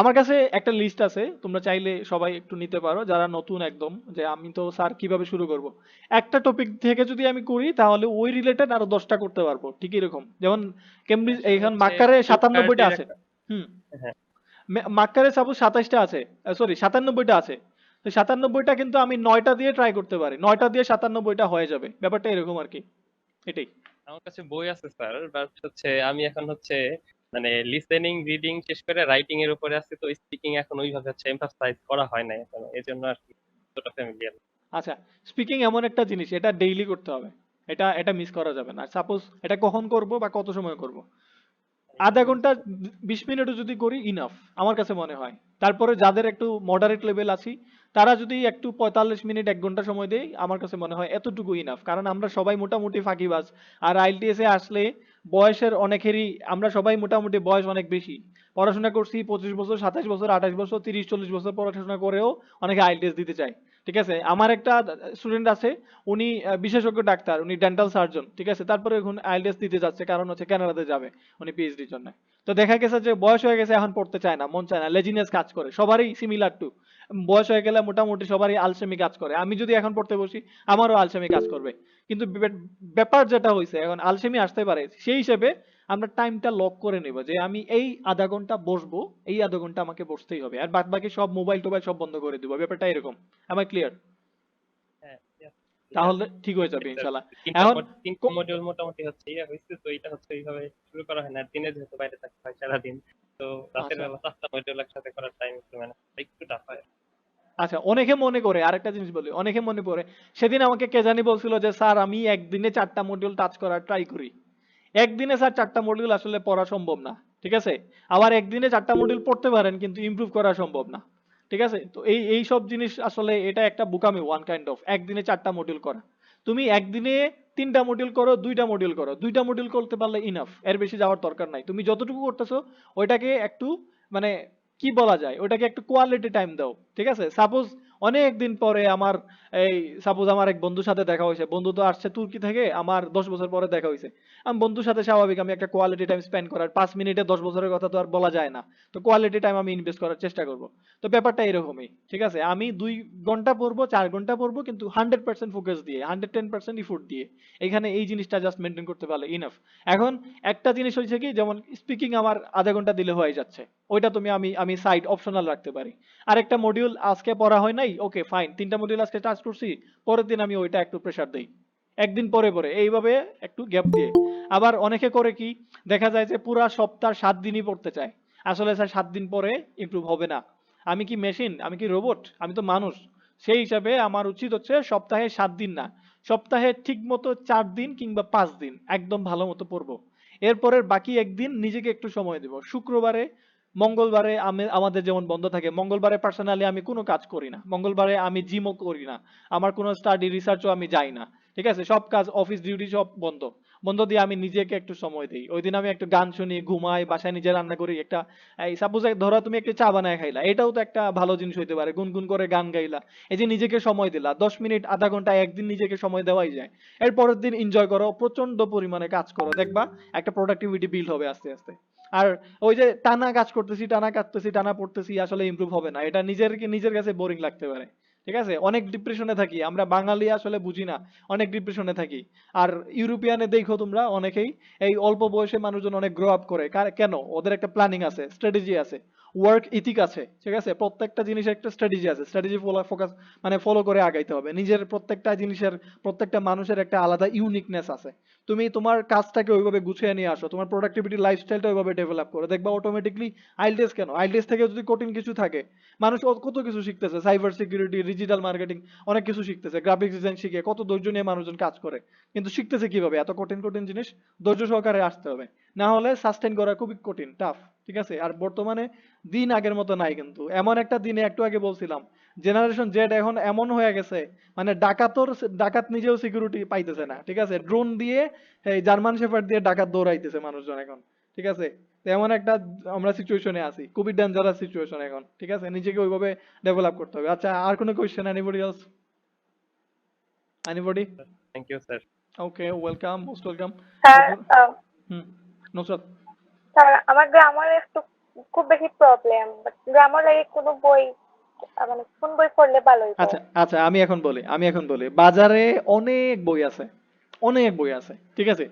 আমার কাছে একটা লিস্ট আছে, তোমরা চাইলে সবাই একটু নিতে পারো যারা নতুন একদম, যে আমি তো স্যার কিভাবে শুরু করব। একটা টপিক থেকে যদি আমি করি তাহলে ওই রিলেটেড আরো 10টা করতে পারবো, ঠিক এরকম। যেমন কেমব্রিজ আসলে এইখান হচ্ছে মাক্কারে 97টা ফ্লিপকার্টের আছে। একটা হুম, হ্যাঁ মাক্কারে সাপোজ 27টা আছে, সরি 97টা আছে। তো 97টা কিন্তু আমি 9টা দিয়ে ট্রাই করতে পারি, 9টা দিয়ে 97টা হয়ে যাবে, ব্যাপারটা এরকম আর কি, এটাই। আমার কাছে বই আছে স্যার, বাট হচ্ছে আমি এখন হচ্ছে মানে লিসেনিং রিডিং শেষ করে রাইটিং এর উপরে আছি, তো স্পিকিং এখন ওইভাবে হচ্ছে এমফাসাইজ করা হয় না এখন, এই জন্য আর কি এতটা ফ্যামিলিয়ার। আচ্ছা, স্পিকিং এমন একটা জিনিস, এটা ডেইলি করতে হবে, এটা এটা মিস করা যাবে না। সাপোজ এটা কখন করব বা কত সময় করব, আধা ঘন্টা 20 মিনিটও যদি করি ইনাফ আমার কাছে মনে হয়। তারপরে যাদের একটু মডারেট লেভেল আছি তারা যদি একটু 45 মিনিট 1 ঘন্টা সময় দেয় আমার কাছে মনে হয় এতটুকু ইনাফ, কারণ আমরা সবাই মোটামুটি ফাঁকিবাজ। আর আইএলটিএস এ আসলে বয়সের অনেকেরই, আমরা সবাই মোটামুটি বয়স অনেক বেশি, পড়াশোনা করছি 25 বছর, 27 বছর, 28 বছর, 30-40 বছর পড়াশোনা করেও অনেকে আইএলটিএস দিতে চায়। ঠিক আছে, আমার একটা স্টুডেন্ট আছে, উনি বিশেষজ্ঞ ডাক্তার, উনি ডেন্টাল সার্জন, ঠিক আছে, তারপরে এখন আইএলটিএস দিতে যাচ্ছে, কারণ হচ্ছে কানাডাতে যাবে উনি পিএইচডির জন্য। তো দেখা গেছে যে বয়স হয়ে গেছে, এখন পড়তে চায় না, মন চায় না, লেজিনেস কাজ করে, সবারই সিমিলার টু। বয়স হয়ে গেলে মোটামুটি সবারই আলসেমি কাজ করে, আমি যদি এখন পড়তে বসি আমারও আলসেমি কাজ করবে। কিন্তু ব্যাপার যেটা হয়েছে, এখন আলসেমি আসতে পারে, সেই হিসেবে আমরা টাইমটা লক করে নেব যে আমি এই আধা ঘন্টা বসবো, এই আধা ঘন্টা আমাকে বসতেই হবে, আর বাদ বাকি সব মোবাইল টোবাইল সব বন্ধ করে দিব, ব্যাপারটা এরকম। আমার ক্লিয়ার? হ্যাঁ yes, clear. তাহলে ঠিক হয়ে যাবে Yes, sir. ইনশাল্লাহ। তিনটা এখন তিনটা মডিউল মোটামুটি হচ্ছে ইয়ে হয়েছে, তো এটা হচ্ছে এইভাবে শুরু করা হয় না, দিনে যেহেতু বাইরে থাকতে হয় সারাদিন, তো রাতের আচ্ছা বেলা 4টা মডিউল একসাথে করার টাইম একটু মানে একটু টাফ হয়। আচ্ছা, অনেকে মনে করে আরেকটা জিনিস বলি, অনেকে মনে করে, সেদিন আমাকে কে জানি বলছিল যে স্যার আমি একদিনে 4টা মডিউল টাচ করার ট্রাই করি। একদিনে স্যার 4টা মডিউল আসলে পড়া সম্ভব না, ঠিক আছে। আবার একদিনে 4টা মডিউল পড়তে পারেন কিন্তু ইমপ্রুভ করা সম্ভব না, ঠিক আছে। তো এই এই সব জিনিস আসলে এটা একটা বোকামি, ওয়ান কাইন্ড অফ একদিনে 4টা মডিউল করা। তুমি একদিনে 3টা মডিউল করো, 2টা মডিউল করো, 2টা মডিউল করতে পারলে ইনাফ, এর বেশি যাওয়ার দরকার নাই। তুমি যতটুকু করতেছো ওইটাকে একটু মানে কি বলা যায়, ওটাকে একটু কোয়ালিটি টাইম দাও, ঠিক আছে। সাপোজ অনেক দিন পরে আমার এই সাপোজ আমার এক বন্ধুর সাথে দেখা হয়েছে, বন্ধু তো আসছে তুর্কি থেকে, আমার 10 বছর পরে দেখা হয়েছে। আমি বন্ধুর সাথে স্বাভাবিক আমি একটা কোয়ালিটি টাইম স্পেন্ড করার, 5 মিনিটে 10 বছরের কথা তো আর বলা যায় না, তো কোয়ালিটি টাইম আমি ইনভেস্ট করার চেষ্টা করব। তো ব্যাপারটা এরকমই, ঠিক আছে। আমি 2 ঘন্টা পড়বো, 4 ঘন্টা পড়বো, কিন্তু 100% ফোকাস দিয়ে, 110% ইফোর্ট দিয়ে, এখানে এই জিনিসটা জাস্ট মেনটেন করতে পারলে ইনাফ। এখন একটা জিনিস হয়েছে কি, যেমন স্পিকিং আমার আধা ঘন্টা দিলে হয়ে যাচ্ছে, ওইটা তুমি আমি সাইড অপশনাল রাখতে পারি। আরেকটা মডিউল আজকে পড়া হয় নাই, ওকে ফাইন, 3টা মডিউল আজকে টাচ করছি, পরের দিন আমি ওইটা একটু প্রেসার দেই, একদিন পরে পরে, এইভাবে একটু গ্যাপ দিয়ে। আবার অনেকে করে কি, দেখা যায় যে পুরা সপ্তাহ 7 দিনই পড়তে চায়, আসলে স্যার 7 দিন পরে ইমপ্রুভ হবে না। আমি কি মেশিন, আমি কি রোবট, আমি তো মানুষ। সেই হিসাবে আমার উচিত হচ্ছে সপ্তাহে 7 দিন না, সপ্তাহে ঠিক মতো 4 দিন কিংবা 5 দিন একদম ভালো মতো পড়বো। এরপরের বাকি একদিন নিজেকে একটু সময় দেব। শুক্রবারে, মঙ্গলবারে আমাদের যেমন বন্ধ থাকে, মঙ্গলবারে পার্সোনালি আমি কোনো কাজ করি না, মঙ্গলবারে আমি জিমও করি না, আমার কোনো স্টাডি রিসার্চও আমি যাই না, ঠিক আছে, সব কাজ অফিস ডিউটি সব বন্ধ। বন্ধ দিয়ে আমি নিজেকে একটু সময় দিই। ওই দিন আমি একটু গান শুনি, ঘুমাই, বাসায় নিজে রান্না করি, একটা এই সাপোজ ধরো তুমি একটু চা বানায় খাইলা, এটাও তো একটা ভালো জিনিস হইতে পারে। গুনগুন করে গান গাইলা, এই যে নিজেকে সময় দিলা 10 মিনিট, আধা ঘন্টা, একদিন নিজেকে সময় দেওয়াই যায়। এর পরের দিন এনজয় করো, প্রচন্ড পরিমাণে কাজ করো, দেখবা একটা প্রোডাক্টিভিটি বিল্ড হবে আস্তে আস্তে। আর ওই যে টানা কাজ করতেছি, টানা কাটতেছি, টানা পড়তেছি, আসলে ইমপ্রুভ হবে না। এটা নিজের কাছে বোরিং লাগতে পারে। ঠিক আছে, অনেক ডিপ্রেশনে থাকি আমরা বাঙালি, আসলে বুঝি না, অনেক ডিপ্রেশনে থাকি। আর ইউরোপিয়ানে দেখো তোমরা অনেকেই এই অল্প বয়সে মানুষজন অনেক গ্রো আপ করে, কেন? ওদের একটা প্ল্যানিং আছে, স্ট্র্যাটেজি আছে, ওয়ার্ক ইথিক আছে। ঠিক আছে, প্রত্যেকটা জিনিসের একটা স্ট্র্যাটেজি আছে, স্ট্র্যাটেজি ফোকাস মানে ফলো করে আগাইতে হবে। নিজের প্রত্যেকটা জিনিসের, প্রত্যেকটা মানুষের একটা আলাদা ইউনিকনেস আছে। তুমি তোমার কাজটাকে ওইভাবে গুছিয়ে নিয়ে আসো, তোমার প্রোডাক্টিভিটি লাইফস্টাইলটা ওইভাবে ডেভেলপ করো, দেখবা অটোমেটিকলি আইএলটিএস কেন, আইএলটিএস থেকে যদি কঠিন কিছু থাকে, মানুষ কত কিছু শিখতেছে, সাইবার সিকিউরিটি, ডিজিটাল মার্কেটিং, অনেক কিছু শিখতেছে, গ্রাফিক্স ডিজাইন শিখে কত ধৈর্য নিয়ে মানুষজন কাজ করে। কিন্তু শিখতেছে কিভাবে? এত কঠিন কঠিন জিনিস ধৈর্য সহকারে আসতে হবে, না হলে সাস্টেইন করা খুবই কঠিন, টাফ। ঠিক আছে, আর বর্তমানে দিন আগের মতো নাই, কিন্তু এমন একটা দিনে একটু আগে বলছিলাম, জেনারেশন জেড এখন এমন হয়ে গেছে, মানে ডাকাত নিজেও সিকিউরিটি পাইতেছে না। ঠিক আছে, ড্রোন দিয়ে, এই জার্মান শেফার্ড দিয়ে ডাকাত দৌড়াইতেছে মানুষজন এখন। ঠিক আছে, তো এমন একটা আমরা সিচুয়েশনে আছি, খুবই ডেঞ্জারাস সিচুয়েশন এখন। ঠিক আছে, নিজেকে ওইভাবে ডেভেলপ করতে হবে। আচ্ছা, আর কোনো question? Anybody else? Anybody? Thank you, sir. Okay, welcome, most welcome. Sir hmm, Nusrat. Sir আমার গ্রামার একটু খুব বেশি প্রবলেম, গ্রামার লাগে কোনো বই, মানে কোন বই পড়লে ভালো হইব? আচ্ছা আচ্ছা, আমি এখন বলি বাজারে অনেক বই আছে, অনেক বই আছে। ঠিক আছে,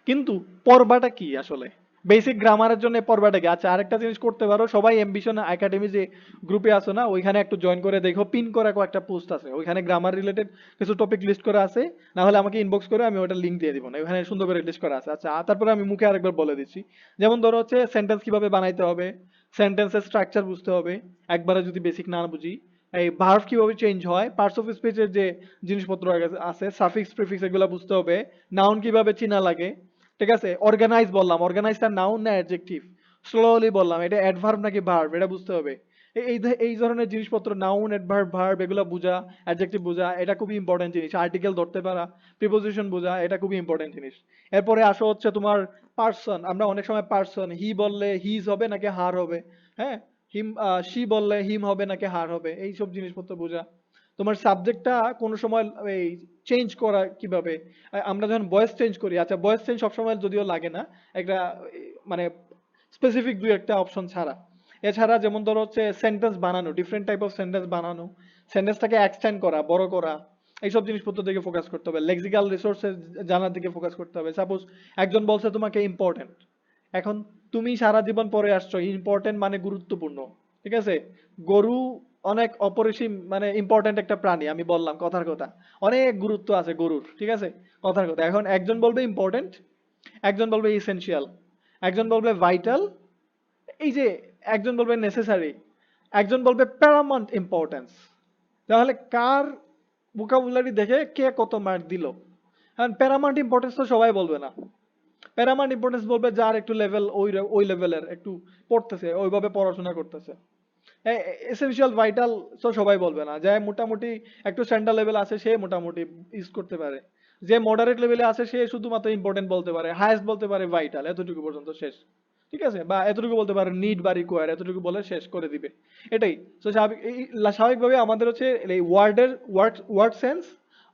কিন্তু পড়বাটা কি আসলে? বেসিক গ্রামারের জন্য পড়বাটা কি? আচ্ছা, আরেকটা জিনিস করতে পারো, সবাই অ্যাম্বিশন একাডেমি যে গ্রুপে আছো না, ওইখানে একটু জয়েন করে দেখো, পিন করা কয়েকটা পোস্ট আছে, ওইখানে গ্রামার রিলেটেড কিছু টপিক লিস্ট করা আছে। না হলে আমাকে ইনবক্স করে, আমি ওটা লিংক দিয়ে দিব না, ওখানে সুন্দর করে লিস্ট করা আছে। আচ্ছা, তারপরে আমি মুখে আরেকবার বলে দিচ্ছি। যেমন ধরো হচ্ছে সেন্টেন্স কিভাবে বানাইতে হবে, সেন্টেন্সের স্ট্রাকচার বুঝতে হবে একবারে যদি বেসিক না বুঝি। এই ভার্ব কিভাবে চেঞ্জ হয়, পার্টস অফ স্পিচের যে জিনিসপত্র আছে, সাফিক্স প্রিফিক্স, এগুলো বুঝতে হবে। নাউন কিভাবে চিনা লাগে। ঠিক আছে, অর্গানাইজ বললাম, অর্গানাইজটা নাউন না অ্যাডজেক্টিভ। স্লোলি বললাম, এটা অ্যাডভার্ব নাকি ভার্ব, এটা বুঝতে হবে। এই ধরনের জিনিসপত্র, নাউন, অ্যাডভার্ব, ভার্ব, এগুলো বোঝা, অ্যাডজেক্টিভ বোঝা, এটা খুবই ইম্পর্টেন্ট জিনিস। আর্টিকেল ধরতে পারা, প্রিপোজিশন বোঝা, এটা খুবই ইম্পর্টেন্ট জিনিস। এরপরে আসো হচ্ছে তোমার পার্সন। আমরা অনেক সময় পার্সন, হি বললে হিজ হবে নাকি হার হবে, হ্যাঁ, হিম, শি বললে হিম হবে নাকি হার হবে, এইসব জিনিসপত্র বোঝা। তোমার সাবজেক্টটা কোনো সময় এই চেঞ্জ করা কিভাবে, আমরা যখন ভয়েস চেঞ্জ করি, আচ্ছা ভয়েস চেঞ্জ সবসময় যদিও লাগে না, একটা মানে স্পেসিফিক দুই একটা অপশন ছাড়া। এছাড়া যেমন ধরো হচ্ছে সেন্টেন্স বানানো, ডিফারেন্ট টাইপ অফ সেন্টেন্স বানানো, সেন্টেন্সটাকে এক্সটেন্ড করা, বড় করা, এইসব জিনিসপত্র দিকে ফোকাস করতে হবে। লেক্সিক্যাল রিসোর্সেস জানার দিকে ফোকাস করতে হবে। সাপোজ একজন বলছে তোমাকে ইম্পর্টেন্ট, এখন তুমি সারা জীবন পরে আসছো, ইম্পর্টেন্ট মানে গুরুত্বপূর্ণ। ঠিক আছে, গরু অনেক অপরিসীম মানে ইম্পর্টেন্ট একটা প্রাণী, আমি বললাম কথার কথা, অনেক গুরুত্ব আছে গরুর। ঠিক আছে, কথার কথা। এখন একজন বলবে ইম্পর্টেন্ট, একজন বলবে ইসেনশিয়াল, একজন বলবে ভাইটাল, এই যে একজন বলবে নেসেসারি, একজন বলবে প্যারামাউন্ট ইম্পর্টেন্স। তাহলে কার ভোকাবুলারি দেখে কে কত মার্ক দিল? কারণ প্যারামাউন্ট ইম্পর্টেন্স তো সবাই বলবে না। প্যারামাউন্ট ইম্পর্টেন্স বলবে যার একটু লেভেল, ওই লেভেলের একটু পড়তেছে, ওইভাবে পড়াশোনা করতেছে। এসেনশিয়াল ভাইটাল তো সবাই বলবে না, যে মোটামুটি একটু স্ট্যান্ডার্ড লেভেল আছে সে মোটামুটি ইউজ করতে পারে, যে মডারেট লেভেলে আছে সে শুধুমাত্র ইম্পর্টেন্ট বলতে পারে, হাইয়েস্ট বলতে পারে ভাইটাল, এতটুকু পর্যন্ত শেষ। ঠিক আছে, বা এতটুকু বলতে পারে নিড বা রিকোয়ার, এতটুকু বলে শেষ করে দিবে। এটাই তো স্বাভাবিকভাবে আমাদের হচ্ছে এই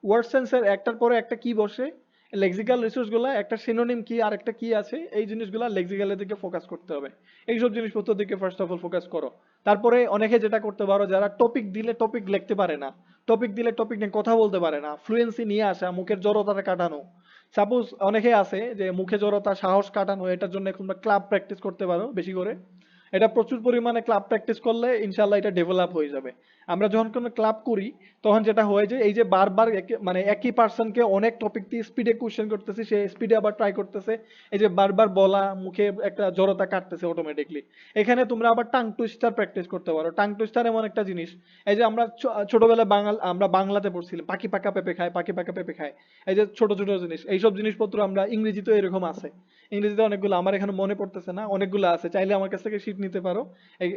ওয়ার্ড সেন্সের একটার পরে একটা কি বসে, লেক্সিক্যাল রিসোর্স গুলা একটা সিনোনিম কি আর একটা কি আছে, এই জিনিসগুলা লেক্সিক্যালের দিকে ফোকাস করতে হবে। এইসব জিনিসপত্র দিকে ফার্স্ট অফ অল ফোকাস করো। তারপরে অনেকে যেটা করতে পারো, যারা টপিক দিলে টপিক লিখতে পারে না, টপিক দিলে টপিক নিয়ে কথা বলতে পারে না, ফ্লুয়েন্সি নিয়ে আসা, মুখের জড়তাটা কাটানো। সাপোজ অনেকে আছে যে মুখে জড়তা, সাহস কাটানো, এটার জন্য এখন ক্লাব প্র্যাকটিস করতে পারো বেশি করে। এটা প্রচুর পরিমাণে ক্লাব প্র্যাকটিস করলে ইনশাল্লাহ এটা ডেভেলপ হয়ে যাবে। আমরা যখন কোনো ক্লাব করি তখন যেটা হয় যে এই যে বারবার মানে একই পার্সনকে অনেক টপিক দিয়ে স্পিডে কোশ্চেন করতেছি, সে স্পিডে আবার ট্রাই করতেছে, এই যে বারবার বলা, মুখে একটা জড়তা কাটতেছে অটোমেটিকলি। এখানে তোমরা আবার টাং টুইস্টার প্র্যাকটিস করতে পারো। টাং টুইস্টার এমন একটা জিনিস, এই যে আমরা ছোটবেলায় আমরা বাংলাতে পড়ছিলাম পাখি পাকা পেঁপে খায়, পাখি পাকা পেঁপে খায়, এই যে ছোট ছোট জিনিস, এইসব জিনিসপত্র আমরা ইংরেজিতেও এরকম আছে। ইংরেজিতে অনেকগুলো, আমার এখানে মনে পড়তেছে না, অনেকগুলো আছে, চাইলে আমার কাছ থেকে শিট নিতে পারো।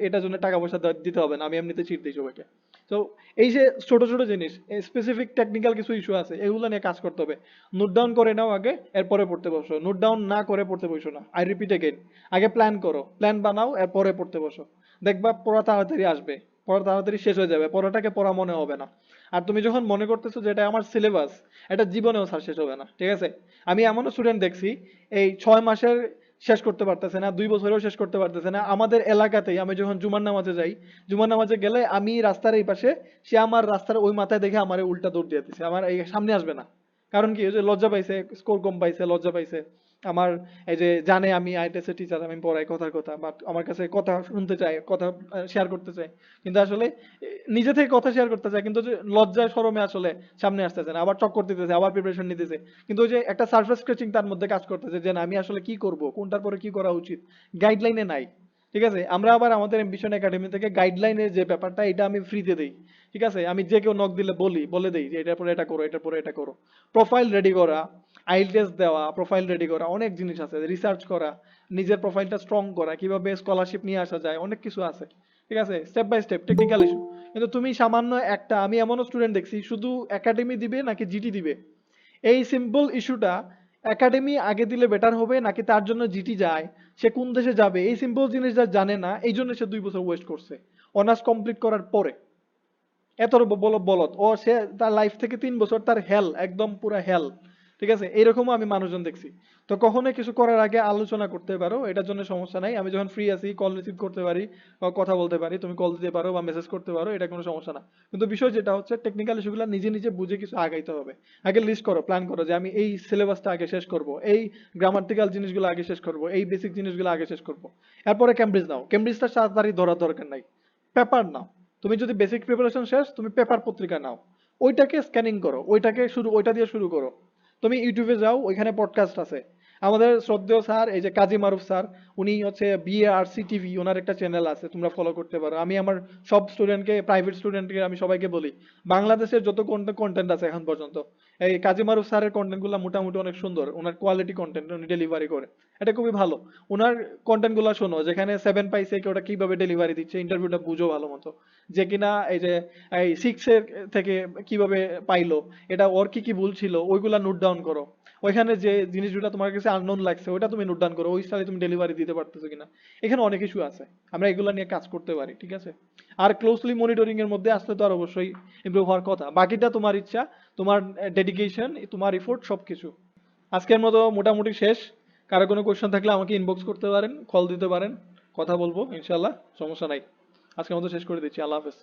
এটার জন্য টাকা পয়সা দিতে হবে না, আমি এমনিতে শিট দিই সবাইকে। তো এই যে ছোট ছোট জিনিস, স্পেসিফিক টেকনিক্যাল কিছু ইস্যু আছে, এগুলো নিয়ে কাজ করতে হবে। নোট ডাউন করে নাও আগে, এরপরে পড়তে বসো। নোট ডাউন না করে পড়তে বসো না। আই রিপিট এগেইন, আগে প্ল্যান করো, প্ল্যান বানাও, এরপরে পড়তে বসো। দেখবা পড়া তাড়াতাড়ি আসবে, পড়া তাড়াতাড়ি শেষ হয়ে যাবে, পড়াটাকে পড়া মনে হবে না। আর তুমি যখন মনে করতেছো যে এটা আমার সিলেবাস, এটা জীবনেও স্যার শেষ হবে না, ঠিক আছে? আমি এমনও স্টুডেন্ট দেখছি এই 6 মাসের শেষ করতে পারতেছে না, 2 বছরেও শেষ করতে পারতেছে না। আমাদের এলাকাতেই আমি যখন জুমার নামাজে যাই, জুমার নামাজে গেলে আমি রাস্তার এই পাশে, সে আমার রাস্তার ওই মাথায় দেখে আমার উল্টা দৌড় দিয়ে দিচ্ছে, আমার এই সামনে আসবে না। কারণ কি, ওই যে লজ্জা পাইছে, স্কোর কম পাইছে, লজ্জা পাইছে। আমার এই যে জানে আমি আইটিএস টিচার, আমি পড়াই কথার কথা, বাট আমার কাছে কথা শুনতে চায়, কথা শেয়ার করতে চায়, কিন্তু আসলে নিজে থেকে কথা শেয়ার করতে চায়, কিন্তু যে লজ্জায় শরমে আসলে সামনে আসতেছে না, আবার চক্কর দিতেছে, আবার প্রিপারেশন নিতেছে। কিন্তু ওই যে একটা সারফেস স্ক্র্যাচিং তার মধ্যে কাজ করতেছে, যে না আমি আসলে কি করব, কোনটার পরে কি করা উচিত, গাইডলাইনে নাই। ঠিক আছে, আমরা আবার আমাদের অ্যাম্বিশন একাডেমি থেকে গাইডলাইনের যে ব্যাপারটা, এটা আমি ফ্রিতে দেই। ঠিক আছে, আমি যে কেউ নক দিলে বলে দেই যে এটার পরে এটা করো, এটার পরে এটা করো। প্রোফাইল রেডি করা, আইএলটিএস দেওয়া, প্রোফাইল রেডি করা, অনেক জিনিস আছে, রিসার্চ করা, নিজের প্রোফাইলটা স্ট্রং করা, কিভাবে স্কলারশিপ নিয়ে আসা যায়, অনেক কিছু আছে। ঠিক আছে, step by step technical issue. কিন্তু তুমি সামান্য একটা, আমি এমনও স্টুডেন্ট দেখছি শুধু একাডেমি দিবে নাকি জিটি দিবে, এই সিম্পল ইস্যুটা, একাডেমি আগে দিলে বেটার হবে নাকি তার জন্য জিটি যায়, সে কোন দেশে যাবে, এই সিম্পল জিনিসটা জানে না, এই জন্য সে 2 বছর ওয়েস্ট করছে অনার্স কমপ্লিট করার পরে। এত বলত ও, সে তার লাইফ থেকে 3 বছর তার হেল, একদম পুরো হেল। ঠিক আছে, এরকমও আমি মানুষজন দেখছি। তো কখনো কিছু করার আগে আলোচনা করতে পারো, এটার জন্য সমস্যা নাই। আমি যখন ফ্রি আছি কল রিসিভ করতে পারি বা কথা বলতে পারি, তুমি কল দিতে পারো বা মেসেজ করতে পারো, এটা কোনো সমস্যা না। কিন্তু বিষয় যেটা হচ্ছে, টেকনিক্যাল ইস্যুগুলো নিজে নিজে বুঝে কিছু আগাইতে হবে। আগে লিস্ট করো, প্ল্যান করো যে আমি এই সিলেবাসটা আগে শেষ করব, এই গ্রামাটিক্যাল জিনিসগুলো আগে শেষ করব, এই বেসিক জিনিসগুলো আগে শেষ করব। এরপরে ক্যামব্রিজ নাও, ক্যামব্রিজটা তাড়াতাড়ি ধরার দরকার নাই, পেপার নাও। তুমি যদি বেসিক প্রিপারেশন শেষ, তুমি পেপার পত্রিকা নাও, ওইটাকে স্ক্যানিং করো, ওইটা দিয়ে শুরু করো। তুমি ইউটিউবে যাও, ওইখানে পডকাস্ট আছে। আমাদের শ্রদ্ধেয় স্যার, এই যে কাজী মারুফ স্যার, উনি হচ্ছে বিএআরসি টিভি, ওনার একটা চ্যানেল আছে, তোমরা ফলো করতে পারো। আমি আমার সব স্টুডেন্টকে, প্রাইভেট স্টুডেন্টকে আমি সবাইকে বলি, বাংলাদেশের যত কন্টেন্ট আছে এখন পর্যন্ত, এই কাজী মারুফ স্যারের কন্টেন্ট গুলো মোটামুটি অনেক সুন্দর, ওনার কোয়ালিটি কন্টেন্ট উনি ডেলিভারি করে, এটা খুবই ভালো। ওনার কন্টেন্ট গুলো শোনো, যেখানে 7 পাইছে কি ওটা কিভাবে ডেলিভারি দিচ্ছে, ইন্টারভিউটা বুঝো ভালো মতো, যে কিনা এই যে এই 6 থেকে কিভাবে পাইলো, এটা ওর কি কি ভুল ছিল, ওইগুলা নোট ডাউন করো। ওইখানে যে জিনিসগুলো তোমার কাছে আননোন লাগছে, ওইটা তুমি নোট ডাউন করো, ওই স্টাইলে তুমি ডেলিভারি দিতে পারতেছো কিনা। এখানে অনেক ইস্যু আছে, আমরা এগুলো নিয়ে কাজ করতে পারি। ঠিক আছে, আর ক্লোজলি মনিটরিং এর মধ্যে আসলে তো আর অবশ্যই ইমপ্রুভ হওয়ার কথা, বাকিটা তোমার ইচ্ছা, তোমার ডেডিকেশন, তোমার এফোর্ট, সবকিছু। আজকের মতো মোটামুটি শেষ। কারো কোনো কোয়েশ্চেন থাকলে আমাকে ইনবক্স করতে পারেন, কল দিতে পারেন, কথা বলবো ইনশাল্লাহ, সমস্যা নাই। আজকের মতো শেষ করে দিচ্ছি, আল্লাহ হাফেজ।